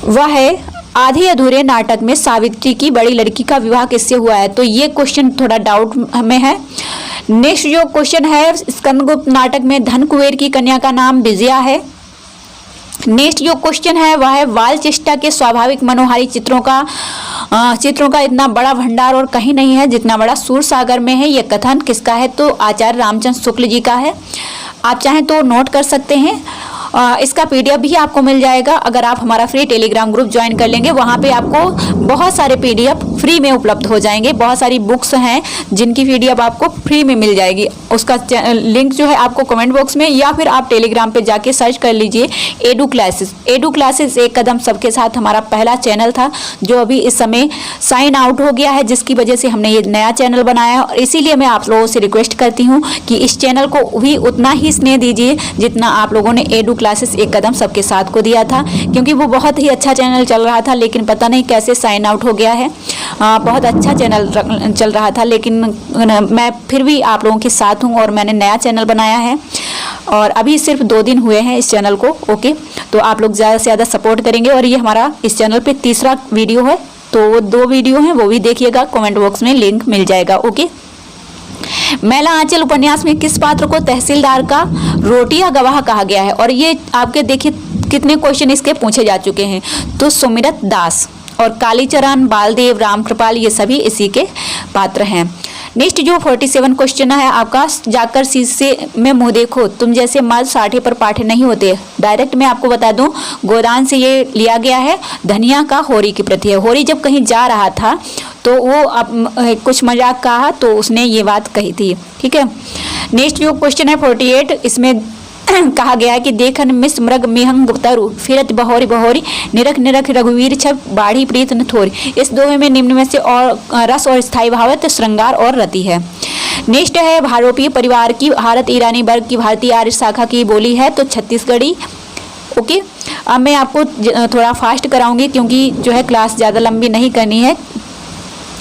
Speaker 1: वह है, आधे अधूरे नाटक में सावित्री की बड़ी लड़की का विवाह किससे हुआ है? तो ये क्वेश्चन थोड़ा डाउट में है। नेक्स्ट जो क्वेश्चन है, स्कंदगुप्त नाटक में धन कुबेर की कन्या का नाम विजया है। नेक्स्ट जो क्वेश्चन है वह है, बाल चेष्टा के स्वाभाविक मनोहारी चित्रों का इतना बड़ा भंडार और कहीं नहीं है जितना बड़ा सूरसागर में है। यह कथन किसका है? तो आचार्य रामचंद्र शुक्ल जी का है। आप चाहें तो नोट कर सकते हैं। इसका पीडीएफ भी आपको मिल जाएगा अगर आप हमारा फ्री टेलीग्राम ग्रुप ज्वाइन कर लेंगे। वहाँ पे आपको बहुत सारे पीडीएफ फ्री में उपलब्ध हो जाएंगे। बहुत सारी बुक्स हैं जिनकी पीडीएफ आपको फ्री में मिल जाएगी। उसका लिंक जो है आपको कमेंट बॉक्स में, या फिर आप टेलीग्राम पे जाके सर्च कर लीजिए एडू क्लासेस। एडू क्लासेस एक कदम सबके साथ हमारा पहला चैनल था जो अभी इस समय साइन आउट हो गया है, जिसकी वजह से हमने ये नया चैनल बनाया है। और इसीलिए मैं आप लोगों से रिक्वेस्ट करती हूँ कि इस चैनल को भी उतना ही स्नेह दीजिए जितना आप लोगों ने एडू क्लासेस एक कदम सबके साथ को दिया था, क्योंकि वो बहुत ही अच्छा चैनल चल रहा था, लेकिन पता नहीं कैसे साइन आउट हो गया है। बहुत अच्छा चैनल चल रहा था, लेकिन मैं फिर भी आप लोगों के साथ हूँ और मैंने नया चैनल बनाया है और अभी सिर्फ 2 दिन हुए हैं इस चैनल को। ओके, तो आप लोग ज़्यादा से ज़्यादा सपोर्ट करेंगे। और ये हमारा इस चैनल पे तीसरा वीडियो है, तो वो 2 वीडियो हैं, वो भी देखिएगा, कमेंट बॉक्स में लिंक मिल जाएगा। ओके, मैला आंचल उपन्यास में किस पात्र को तहसीलदार का रोटिया गवाह कहा गया है? और ये आपके देखिए कितने क्वेश्चन इसके पूछे जा चुके हैं। तो सुमिरत दास और कालीचरण, बालदेव, रामकृपाल, ये सभी इसी के पात्र हैं। नेक्स्ट जो 47 क्वेश्चन है आपका, जाकर शीशे में मुंह देखो, तुम जैसे मर्द साठे पर पाठे नहीं होते। डायरेक्ट मैं आपको बता दूं, गोदान से ये लिया गया है। धनिया का होरी की प्रति है। होरी जब कहीं जा रहा था तो वो कुछ मजाक कहा तो उसने ये बात कही थी। ठीक है, नेक्स्ट जो क्वेश्चन है 48, इसमें कहा गया है कि देखन मिस मृग मिहंग तरु फिरत बहोरी बहोरी निरख निरख रघुवीर छप बाढ़ी प्रीत न थोरी। इस दोहे में निम्न में से और रस और स्थायी भावत श्रृंगार और रति है। नेक्स्ट है, भारोपीय परिवार की भारत ईरानी वर्ग की भारतीय आर्य शाखा की बोली है तो छत्तीसगढ़ी। ओके, अब मैं आपको थोड़ा फास्ट कराऊंगी क्योंकि जो है क्लास ज़्यादा लंबी नहीं करनी है।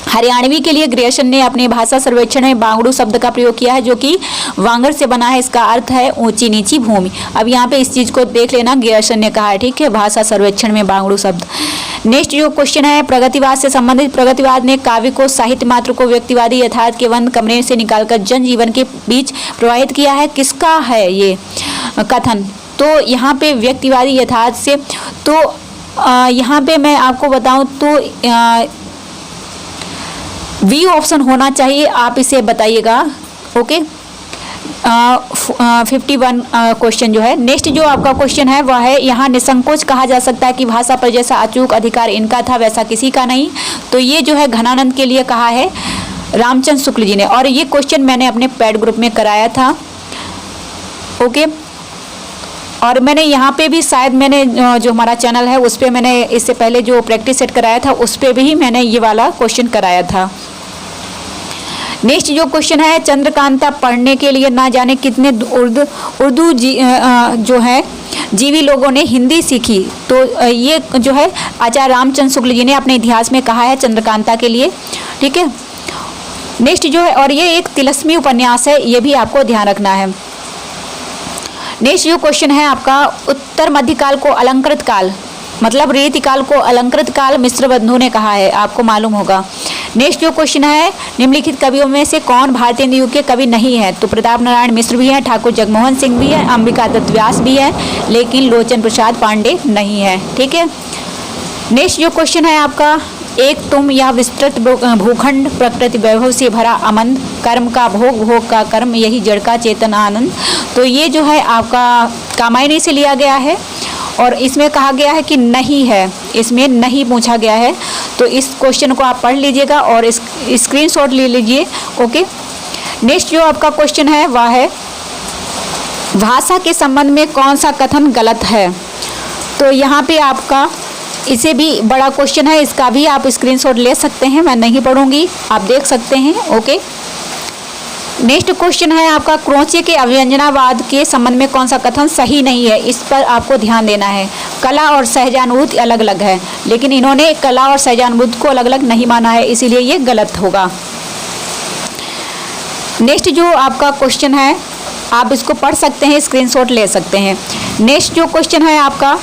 Speaker 1: हरियाणवी के लिए ग्रियर्सन ने अपने भाषा सर्वेक्षण में बांगड़ू शब्द का प्रयोग किया है जो कि वांगड़ से बना है। इसका अर्थ है ऊंची नीची भूमि। अब यहाँ पे इस चीज़ को देख लेना, ग्रियर्सन ने कहा है। ठीक है, भाषा सर्वेक्षण में बांगड़ू शब्द। नेक्स्ट जो क्वेश्चन है, प्रगतिवाद से संबंधित, प्रगतिवाद ने काव्य को, साहित्य मात्र को व्यक्तिवादी यथार्थ के बंद कमरे से निकालकर जनजीवन के बीच प्रवाहित किया है। किसका है ये कथन? तो यहाँ पे व्यक्तिवादी यथार्थ से, तो यहाँ पे मैं आपको बताऊं तो बी ऑप्शन होना चाहिए, आप इसे बताइएगा। ओके, 51 क्वेश्चन जो है। नेक्स्ट जो आपका क्वेश्चन है वह है, यहाँ निसंकोच कहा जा सकता है कि भाषा पर जैसा अचूक अधिकार इनका था वैसा किसी का नहीं। तो ये जो है घनानंद के लिए कहा है रामचंद्र शुक्ल जी ने, और ये क्वेश्चन मैंने अपने पैड ग्रुप में कराया था। ओके, और मैंने यहाँ पे भी शायद मैंने जो हमारा चैनल है उस पर मैंने इससे पहले जो प्रैक्टिस सेट कराया था उस पर भी मैंने ये वाला क्वेश्चन कराया था। नेक्स्ट जो क्वेश्चन है, चंद्रकांता पढ़ने के लिए ना जाने कितने उर्दू जो है जीवी लोगों ने हिंदी सीखी। तो ये जो है आचार्य रामचंद्र शुक्ल जी ने अपने इतिहास में कहा है चंद्रकांता के लिए। ठीक है, नेक्स्ट जो है, और ये एक तिलस्मी उपन्यास है, ये भी आपको ध्यान रखना है। नेक्स्ट जो क्वेश्चन है आपका, उत्तर मध्यकाल को अलंकृत काल मतलब रीतिकाल को अलंकृत काल मिश्र बंधु ने कहा है, आपको मालूम होगा। नेक्स्ट जो क्वेश्चन है, निम्नलिखित कवियों में से कौन भारतीय युग के कवि नहीं है। तो प्रताप नारायण मिश्र भी है, ठाकुर जगमोहन सिंह भी है, अंबिका दत्त व्यास भी है, लेकिन लोचन प्रसाद पांडे नहीं है। ठीक है, नेक्स्ट जो क्वेश्चन है आपका, एक तुम यह विस्तृत भूखंड प्रकृति वैभव से भरा अमंद, कर्म का भोग भोग का कर्म, यही जड़ का चेतन आनंद। तो ये जो है आपका कामायनी से लिया गया है, और इसमें कहा गया है कि नहीं है, इसमें नहीं पूछा गया है। तो इस क्वेश्चन को आप पढ़ लीजिएगा और इस स्क्रीनशॉट ले लीजिए। ओके, नेक्स्ट जो आपका क्वेश्चन है वह है, भाषा के संबंध में कौन सा कथन गलत है। तो यहाँ पे आपका इसे भी बड़ा क्वेश्चन है, इसका भी आप स्क्रीनशॉट ले सकते हैं, मैं नहीं पढ़ूंगी, आप देख सकते हैं। ओके, नेक्स्ट क्वेश्चन है आपका, क्रोचे के अव्यंजनावाद के संबंध में कौन सा कथन सही नहीं है। इस पर आपको ध्यान देना है। कला और सहजानुभूति अलग अलग है, लेकिन इन्होंने कला और सहजानुभूति को अलग अलग नहीं माना है, इसीलिए ये गलत होगा। नेक्स्ट जो आपका क्वेश्चन है आप इसको पढ़ सकते हैं, स्क्रीनशॉट ले सकते हैं। नेक्स्ट जो क्वेश्चन है आपका,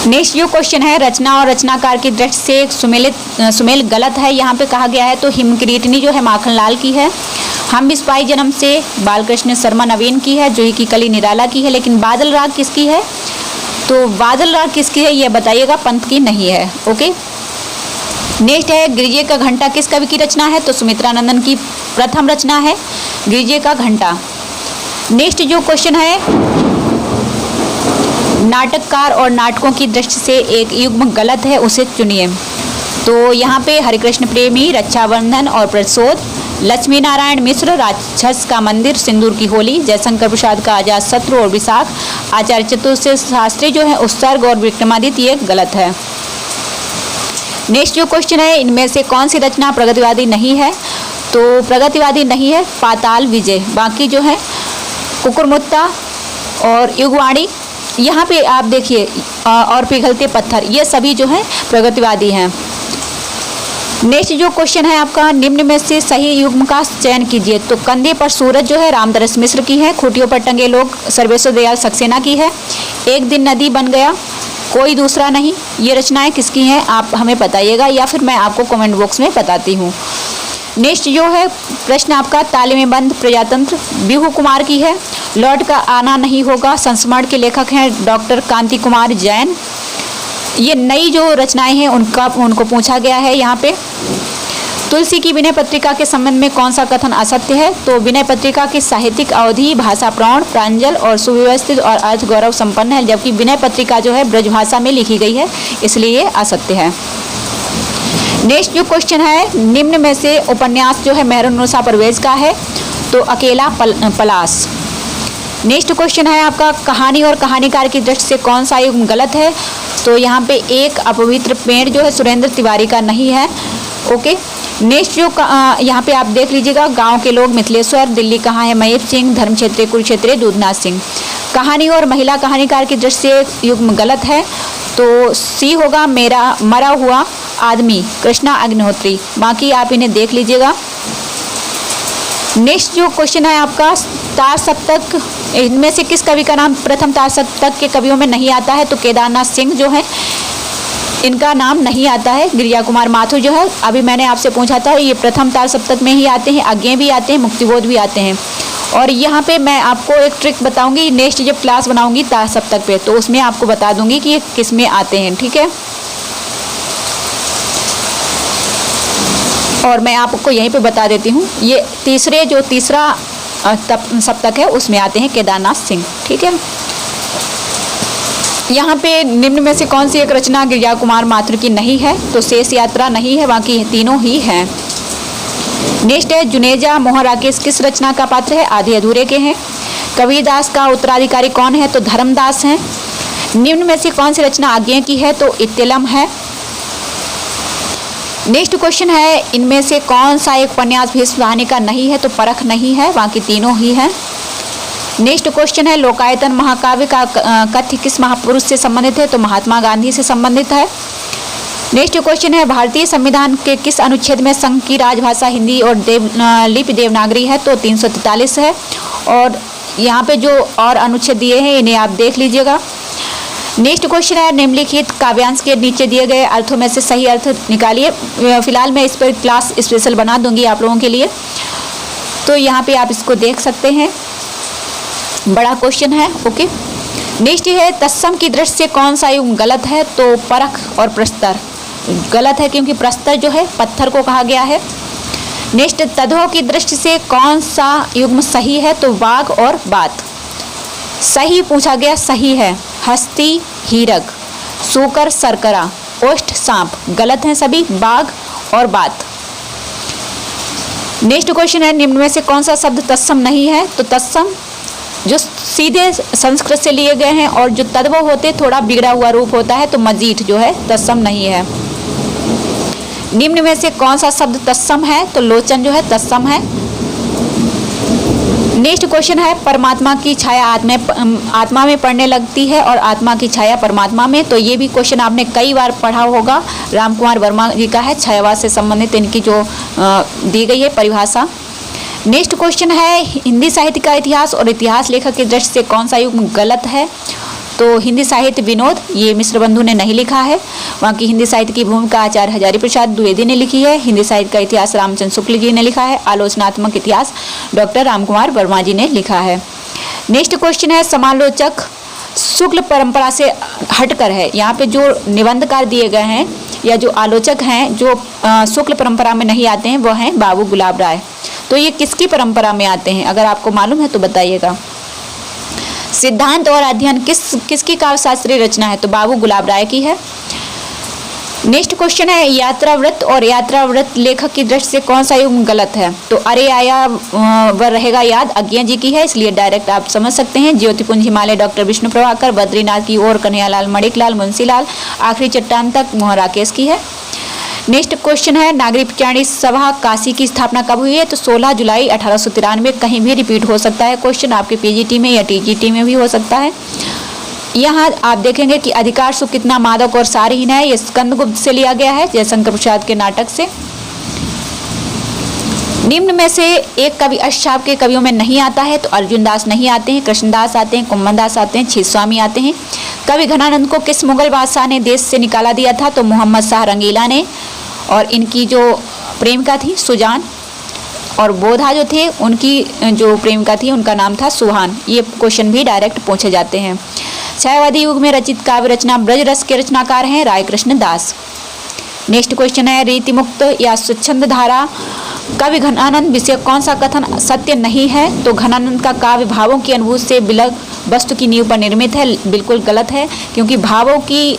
Speaker 1: नेक्स्ट जो क्वेश्चन है, रचना और रचनाकार की दृष्टि से सुमेल गलत है। यहाँ पे कहा गया है तो हिमकिरीटनी जो है माखनलाल की है, हम बिस्पाई जन्म से बालकृष्ण शर्मा नवीन की है, जूही की कली निराला की है, लेकिन बादल राग किसकी है। तो बादल राग किसकी है ये बताइएगा, पंत की नहीं है। ओके, नेक्स्ट है, गिरिजे का घंटा किस कवि की रचना है। तो सुमित्रानंदन की प्रथम रचना है गिरिजे का घंटा। नेक्स्ट जो क्वेश्चन है, नाटककार और नाटकों की दृष्टि से एक युग्म गलत है, उसे चुनिए। तो यहाँ पे हरिकृष्ण प्रेमी, रक्षाबंधन और प्रसोद, लक्ष्मी नारायण मिश्र, राक्षस का मंदिर, सिंदूर की होली, जयशंकर प्रसाद का आजाद शत्रु और विशाख, आचार्य चतुर्थ शास्त्री जो है उत्सर्ग और विक्रमादित्य, ये गलत है। नेक्स्ट जो क्वेश्चन है, इनमें से कौन सी रचना प्रगतिवादी नहीं है। तो प्रगतिवादी नहीं है पाताल विजय, बाकी जो है कुकुरमुत्ता और युगवाणी, यहाँ पे आप देखिए और पिघलते पत्थर, ये सभी जो है प्रगतिवादी हैं। नेक्स्ट जो क्वेश्चन है आपका, निम्न में से सही युग्म का चयन कीजिए। तो कंधे पर सूरज जो है रामदरस मिश्र की है, खूंटियों पर टंगे लोग सर्वेश्वर दयाल सक्सेना की है, एक दिन नदी बन गया कोई दूसरा नहीं, ये रचनाएं किसकी हैं आप हमें बताइएगा, या फिर मैं आपको कमेंट बॉक्स में बताती हूँ। नेक्स्ट जो है प्रश्न आपका, ताले में बंद प्रजातंत्र बिहू कुमार की है, लौट का आना नहीं होगा संस्मरण के लेखक हैं डॉक्टर कांति कुमार जैन। ये नई जो रचनाएं हैं उनको पूछा गया है यहाँ पे। तुलसी की विनय पत्रिका के संबंध में कौन सा कथन असत्य है। तो विनय पत्रिका की साहित्यिक अवधि भाषा प्रौढ़, प्रांजल और सुव्यवस्थित और अर्थ गौरव संपन्न है, जबकि विनय पत्रिका जो है ब्रजभाषा में लिखी गई है, इसलिए ये असत्य है। नेक्स्ट जो क्वेश्चन है, निम्न में से उपन्यास जो है मेहरुन्निसा परवेज का है। तो अकेला पलाश। नेक्स्ट क्वेश्चन है आपका, कहानी और कहानीकार की दृष्टि से कौन सा युग्म गलत है। तो यहाँ पे एक अपवित्र पेड़ जो है सुरेंद्र तिवारी का नहीं है। ओके, नेक्स्ट जो यहाँ पे आप देख लीजिएगा, गांव के लोग मिथिलेश्वर, दिल्ली कहाँ है महेश सिंह, धर्म क्षेत्र कुरुक्षेत्र दूधनाथ सिंह। कहानी और महिला कहानीकार की दृष्टि से युग्म गलत है। तो सी होगा मेरा मरा हुआ आदमी, कृष्णा अग्निहोत्री, बाकी आप इन्हें देख लीजिएगा। नेक्स्ट जो क्वेश्चन है आपका, तार सप्तक, इनमें से किस कवि का नाम प्रथम तार सप्तक के कवियों में नहीं आता है। तो केदारनाथ सिंह जो है इनका नाम नहीं आता है। गिरिजा कुमार माथुर जो है अभी मैंने आपसे पूछा था, ये प्रथम तार सप्तक में ही आते हैं, आज्ञे भी आते हैं, मुक्तिबोध भी आते हैं। और यहाँ पे मैं आपको एक ट्रिक बताऊंगी, नेक्स्ट जब क्लास बनाऊंगी तार सप्तक पे तो उसमें आपको बता दूंगी कि ये किस में आते हैं। ठीक है, और मैं आपको यहीं पे बता देती हूँ, ये तीसरा सप्तक है उसमें आते हैं केदारनाथ सिंह। ठीक है, यहाँ पे निम्न में से कौन सी एक रचना गिरिजा कुमार माथुर की नहीं है? तो शेष यात्रा नहीं है, बाकी तीनों ही हैं। नेक्स्ट है जुनेजा मोहन राकेश किस रचना का पात्र है? आधे अधूरे के हैं। कबीरदास का उत्तराधिकारी कौन है? तो धर्मदास हैं। निम्न में से कौन सी रचना आज्ञा की है? तो इत्तिलम है। नेक्स्ट क्वेश्चन है इनमें से कौन सा एक उपन्यास भीष्म कहानी का नहीं है? तो परख नहीं है, बाकी तीनों ही हैं। नेक्स्ट क्वेश्चन है लोकायतन महाकाव्य का कथ्य किस महापुरुष से संबंधित है? तो महात्मा गांधी से संबंधित है। नेक्स्ट क्वेश्चन है भारतीय संविधान के किस अनुच्छेद में संघ की राजभाषा हिंदी और लिपि देवनागरी है? तो 343 है। और यहाँ पे जो और अनुच्छेद दिए हैं इन्हें आप देख लीजिएगा। नेक्स्ट क्वेश्चन है निम्नलिखित काव्यांश के नीचे दिए गए अर्थों में से सही अर्थ निकालिए। फिलहाल मैं इस पर क्लास स्पेशल बना दूंगी आप लोगों के लिए, तो यहाँ पे आप इसको देख सकते हैं, बड़ा क्वेश्चन है। ओके, नेक्स्ट है तत्सम की दृष्टि से कौन सा युग गलत है? तो परख और प्रस्तर गलत है, क्योंकि प्रस्तर जो है पत्थर को कहा गया है। नेक्स्ट तद्भव की दृष्टि से कौन सा युग्म सही है? तो वाग और बात। सही पूछा गया, सही है हस्ती हीरक, सूकर सरकरा, ओष्ठ सांप। गलत हैं सभी बाघ और बात। नेक्स्ट क्वेश्चन है निम्न में से कौन सा शब्द तत्सम नहीं है? तो तत्सम जो सीधे संस्कृत से लिए गए हैं और जो तद्भव होते थोड़ा बिगड़ा हुआ रूप होता है, तो मजीठ जो है तत्सम नहीं है। निम्न में से कौन सा शब्द तत्सम है? तो लोचन जो है तत्सम है। नेक्स्ट क्वेश्चन है परमात्मा की छाया आत्मा में पड़ने लगती है और आत्मा की छाया परमात्मा में। तो ये भी क्वेश्चन आपने कई बार पढ़ा होगा, राम कुमार वर्मा जी का है, छायावाद से संबंधित इनकी जो दी गई है परिभाषा। नेक्स्ट क्वेश्चन है हिंदी साहित्य का इतिहास और इतिहास लेखक की दृष्टि से कौन सा युग गलत है? तो हिंदी साहित्य विनोद, ये मिश्र बंधु ने नहीं लिखा है। वहाँ की हिंदी साहित्य की भूमिका आचार्य हजारी प्रसाद द्विवेदी ने लिखी है। हिंदी साहित्य का इतिहास रामचंद्र शुक्ल जी ने लिखा है। आलोचनात्मक इतिहास डॉक्टर रामकुमार वर्मा जी ने लिखा है। नेक्स्ट क्वेश्चन है समालोचक शुक्ल परंपरा से हटकर है। यहाँ पे जो निबंधकार दिए गए हैं या जो आलोचक हैं जो शुक्ल परंपरा में नहीं आते हैं वो हैं बाबू गुलाब राय। तो ये किसकी परंपरा में आते हैं? अगर आपको मालूम है तो बताइएगा। सिद्धांत और अध्ययन किसकी काव्यशास्त्रीय रचना है? तो बाबू गुलाब राय की है। नेक्स्ट क्वेश्चन है यात्राव्रत और यात्राव्रत लेखक की दृष्टि से कौन सा युग गलत है? तो अरे आया वर रहेगा याद अज्ञा जी की है, इसलिए डायरेक्ट आप समझ सकते हैं। ज्योतिपुंज हिमालय डॉक्टर विष्णु प्रभाकर, बद्रीनाथ की ओर कन्हैयालाल मणिकलाल मुंशीलाल, आखिरी चट्टान तक मोहन राकेश की है। नेक्स्ट क्वेश्चन है नागरिक पिचाणी सभा काशी की स्थापना कब हुई है? तो 16 जुलाई 1893। कहीं भी रिपीट हो सकता है क्वेश्चन, आपके पीजीटी में या टीजीटी में भी हो सकता है। यहाँ आप देखेंगे कि अधिकार सुख कितना मादक और सारहीन है, ये स्कंदगुप्त से लिया गया है, जयशंकर प्रसाद के नाटक से। निम्न में से एक कवि अष्टछाप के कवियों में नहीं आता है। तो अर्जुन दास नहीं आते हैं, कृष्णदास आते हैं, कुम्मन दास आते हैं, छेदस्वामी आते हैं। कवि घनानंद को किस मुगल बादशाह ने देश से निकाला दिया था? तो मोहम्मद शाह रंगीला ने। और इनकी जो प्रेमिका थी सुजान, और बोधा जो थे उनकी जो प्रेमिका थी उनका नाम था सुहान। ये क्वेश्चन भी डायरेक्ट पूछे जाते हैं। छायावादी युग में रचित काव्य रचना ब्रज रस के रचनाकार हैं राय कृष्ण दास। नेक्स्ट क्वेश्चन है रीतिमुक्त या स्वच्छंद धारा कवि घनानंद विषय कौन सा कथन सत्य नहीं है? तो घनानंद का काव्य भावों की अनुभूति से बिलग वस्तु की नींव पर निर्मित है। बिल्कुल गलत है, क्योंकि भावों की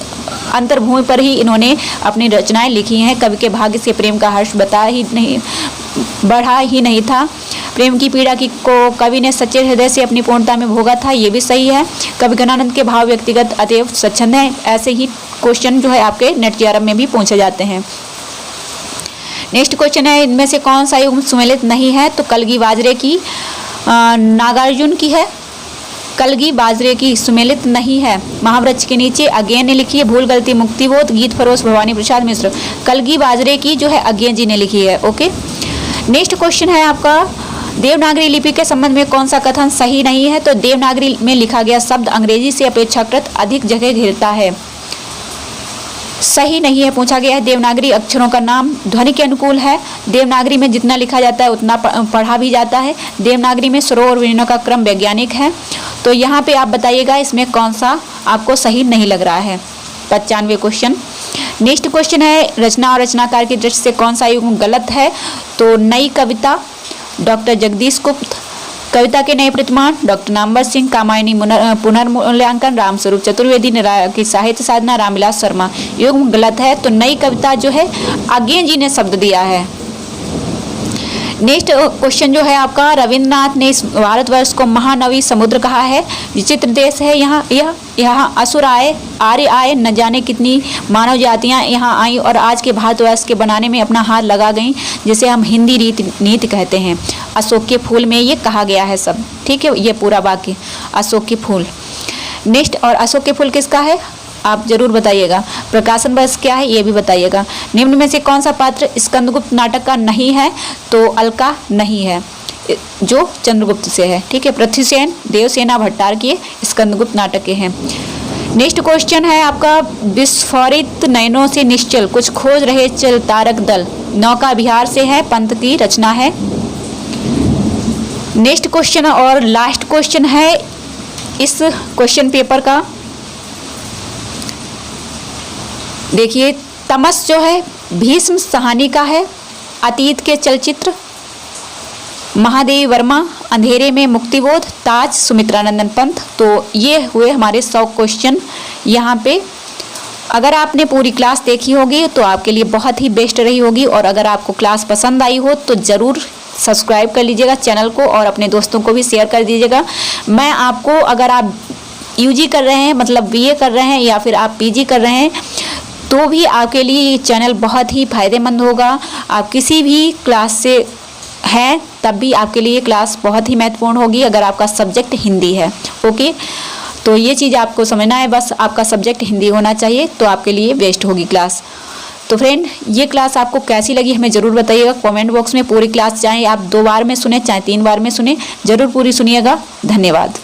Speaker 1: अंतर्भूमि पर ही इन्होंने अपनी रचनाएं लिखी हैं। कवि के भाग्य से प्रेम का हर्ष बढ़ा ही नहीं था। प्रेम की पीड़ा को कवि ने सच्चे हृदय से अपनी पूर्णता में भोगा था, ये भी सही है। कवि घनानंद के भाव व्यक्तिगत अतएव स्वच्छंद है। ऐसे ही क्वेश्चन जो है आपके नेट जीआरएफ में भी पूछे जाते हैं। नेक्स्ट क्वेश्चन है इनमें से कौन सा युग सुमेलित नहीं है? तो कलगी बाजरे की नागार्जुन की है। कलगी बाजरे की सुमेलित नहीं है। महावृक्ष के नीचे अज्ञेय ने लिखी है। भूल गलती मुक्तिबोध गीत फरोश भवानी प्रसाद मिश्र। कलगी बाजरे की जो है अज्ञेय जी ने लिखी है। ओके, नेक्स्ट क्वेश्चन है आपका देवनागरी लिपि के संबंध में कौन सा कथन सही नहीं है? तो देवनागरी में लिखा गया शब्द अंग्रेजी से अपेक्षाकृत अधिक जगह घेरता है, सही नहीं है। पूछा गया है देवनागरी अक्षरों का नाम ध्वनि के अनुकूल है। देवनागरी में जितना लिखा जाता है उतना पढ़ा भी जाता है। देवनागरी में स्वरों और विलीनों का क्रम वैज्ञानिक है। तो यहाँ पे आप बताइएगा इसमें कौन सा आपको सही नहीं लग रहा है। 95 क्वेश्चन। नेक्स्ट क्वेश्चन है रचना और रचनाकार की दृष्टि से कौन सा युग्म गलत है। तो नई कविता डॉक्टर जगदीश गुप्त, कविता के नए प्रतिमान डॉक्टर नामवर सिंह, कामायनी पुनर्मूल्यांकन रामस्वरूप चतुर्वेदी, की साहित्य साधना रामविलास शर्मा। युग्म गलत है। तो नई कविता जो है आज्ञे जी ने शब्द दिया है। नेक्स्ट क्वेश्चन जो है आपका, रविंद्रनाथ ने इस भारतवर्ष को महानवी समुद्र कहा है। विचित्र देश है यहाँ असुर आए, आर्य आए, न जाने कितनी मानव जातियाँ यहाँ आईं और आज के भारतवर्ष के बनाने में अपना हाथ लगा गईं, जिसे हम हिंदी नीति कहते हैं। अशोक के फूल में ये कहा गया है सब, ठीक है, ये पूरा वाक्य अशोक के फूल। नेक्स्ट, और अशोक के फूल किसका है आप जरूर बताइएगा। प्रकाशन वर्ष क्या है ये भी बताइएगा। निम्न में से कौन सा पात्र स्कंदगुप्त नाटक का नहीं है। तो अलका नहीं है, जो चंद्रगुप्त से है, ठीक है। पृथ्वीसेन, देवसेना भट्टार के स्कंदगुप्त नाटक के हैं। नेक्स्ट क्वेश्चन है आपका, विस्फोरित नयनों से निश्चल कुछ खोज रहे चल तारक दल। नौका बिहार से है, पंत की रचना है। नेक्स्ट क्वेश्चन और लास्ट क्वेश्चन है इस क्वेश्चन पेपर का, देखिए तमस जो है भीष्म सहानी का है। अतीत के चलचित्र महादेवी वर्मा, अंधेरे में मुक्तिबोध, ताज सुमित्रानंदन पंत। तो ये हुए हमारे 100 क्वेश्चन यहाँ पे। अगर आपने पूरी क्लास देखी होगी तो आपके लिए बहुत ही बेस्ट रही होगी, और अगर आपको क्लास पसंद आई हो तो ज़रूर सब्सक्राइब कर लीजिएगा चैनल को और अपने दोस्तों को भी शेयर कर दीजिएगा। मैं आपको, अगर आप यूजी कर रहे हैं मतलब बीए कर रहे हैं या फिर आप पीजी कर रहे हैं, तो भी आपके लिए ये चैनल बहुत ही फ़ायदेमंद होगा। आप किसी भी क्लास से हैं तब भी आपके लिए क्लास बहुत ही महत्वपूर्ण होगी, अगर आपका सब्जेक्ट हिंदी है। ओके, तो ये चीज़ आपको समझना है, बस आपका सब्जेक्ट हिंदी होना चाहिए तो आपके लिए बेस्ट होगी क्लास। तो फ्रेंड, ये क्लास आपको कैसी लगी हमें ज़रूर बताइएगा कमेंट बॉक्स में। पूरी क्लास चाहे आप 2 बार में सुने चाहे 3 बार में सुने, ज़रूर पूरी सुनिएगा। धन्यवाद।